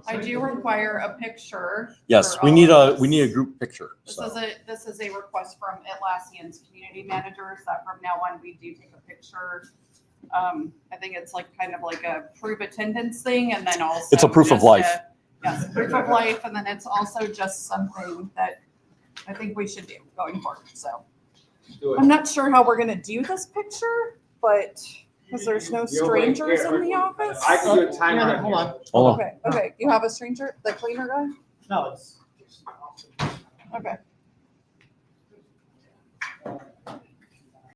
S16: I do require a picture.
S1: Yes,
S16: for
S1: we
S16: all
S1: need
S16: of
S1: we need a
S16: us.
S1: group picture.
S16: This
S1: So.
S16: is a request from Atlassian's community managers that from now on we do take a picture. I think it's like kind of like a proof attendance thing, and then also
S1: It's a proof of
S16: just
S1: life.
S16: Yes, proof of life, and then it's also just something that I think we should do going forward. So I'm not sure how we're gonna do this picture, but because there's no strangers in the office.
S12: I can do a timer.
S2: Hold on.
S1: Hold on.
S16: Okay, okay. You have a stranger, the cleaner guy?
S2: No, it's.
S16: Okay.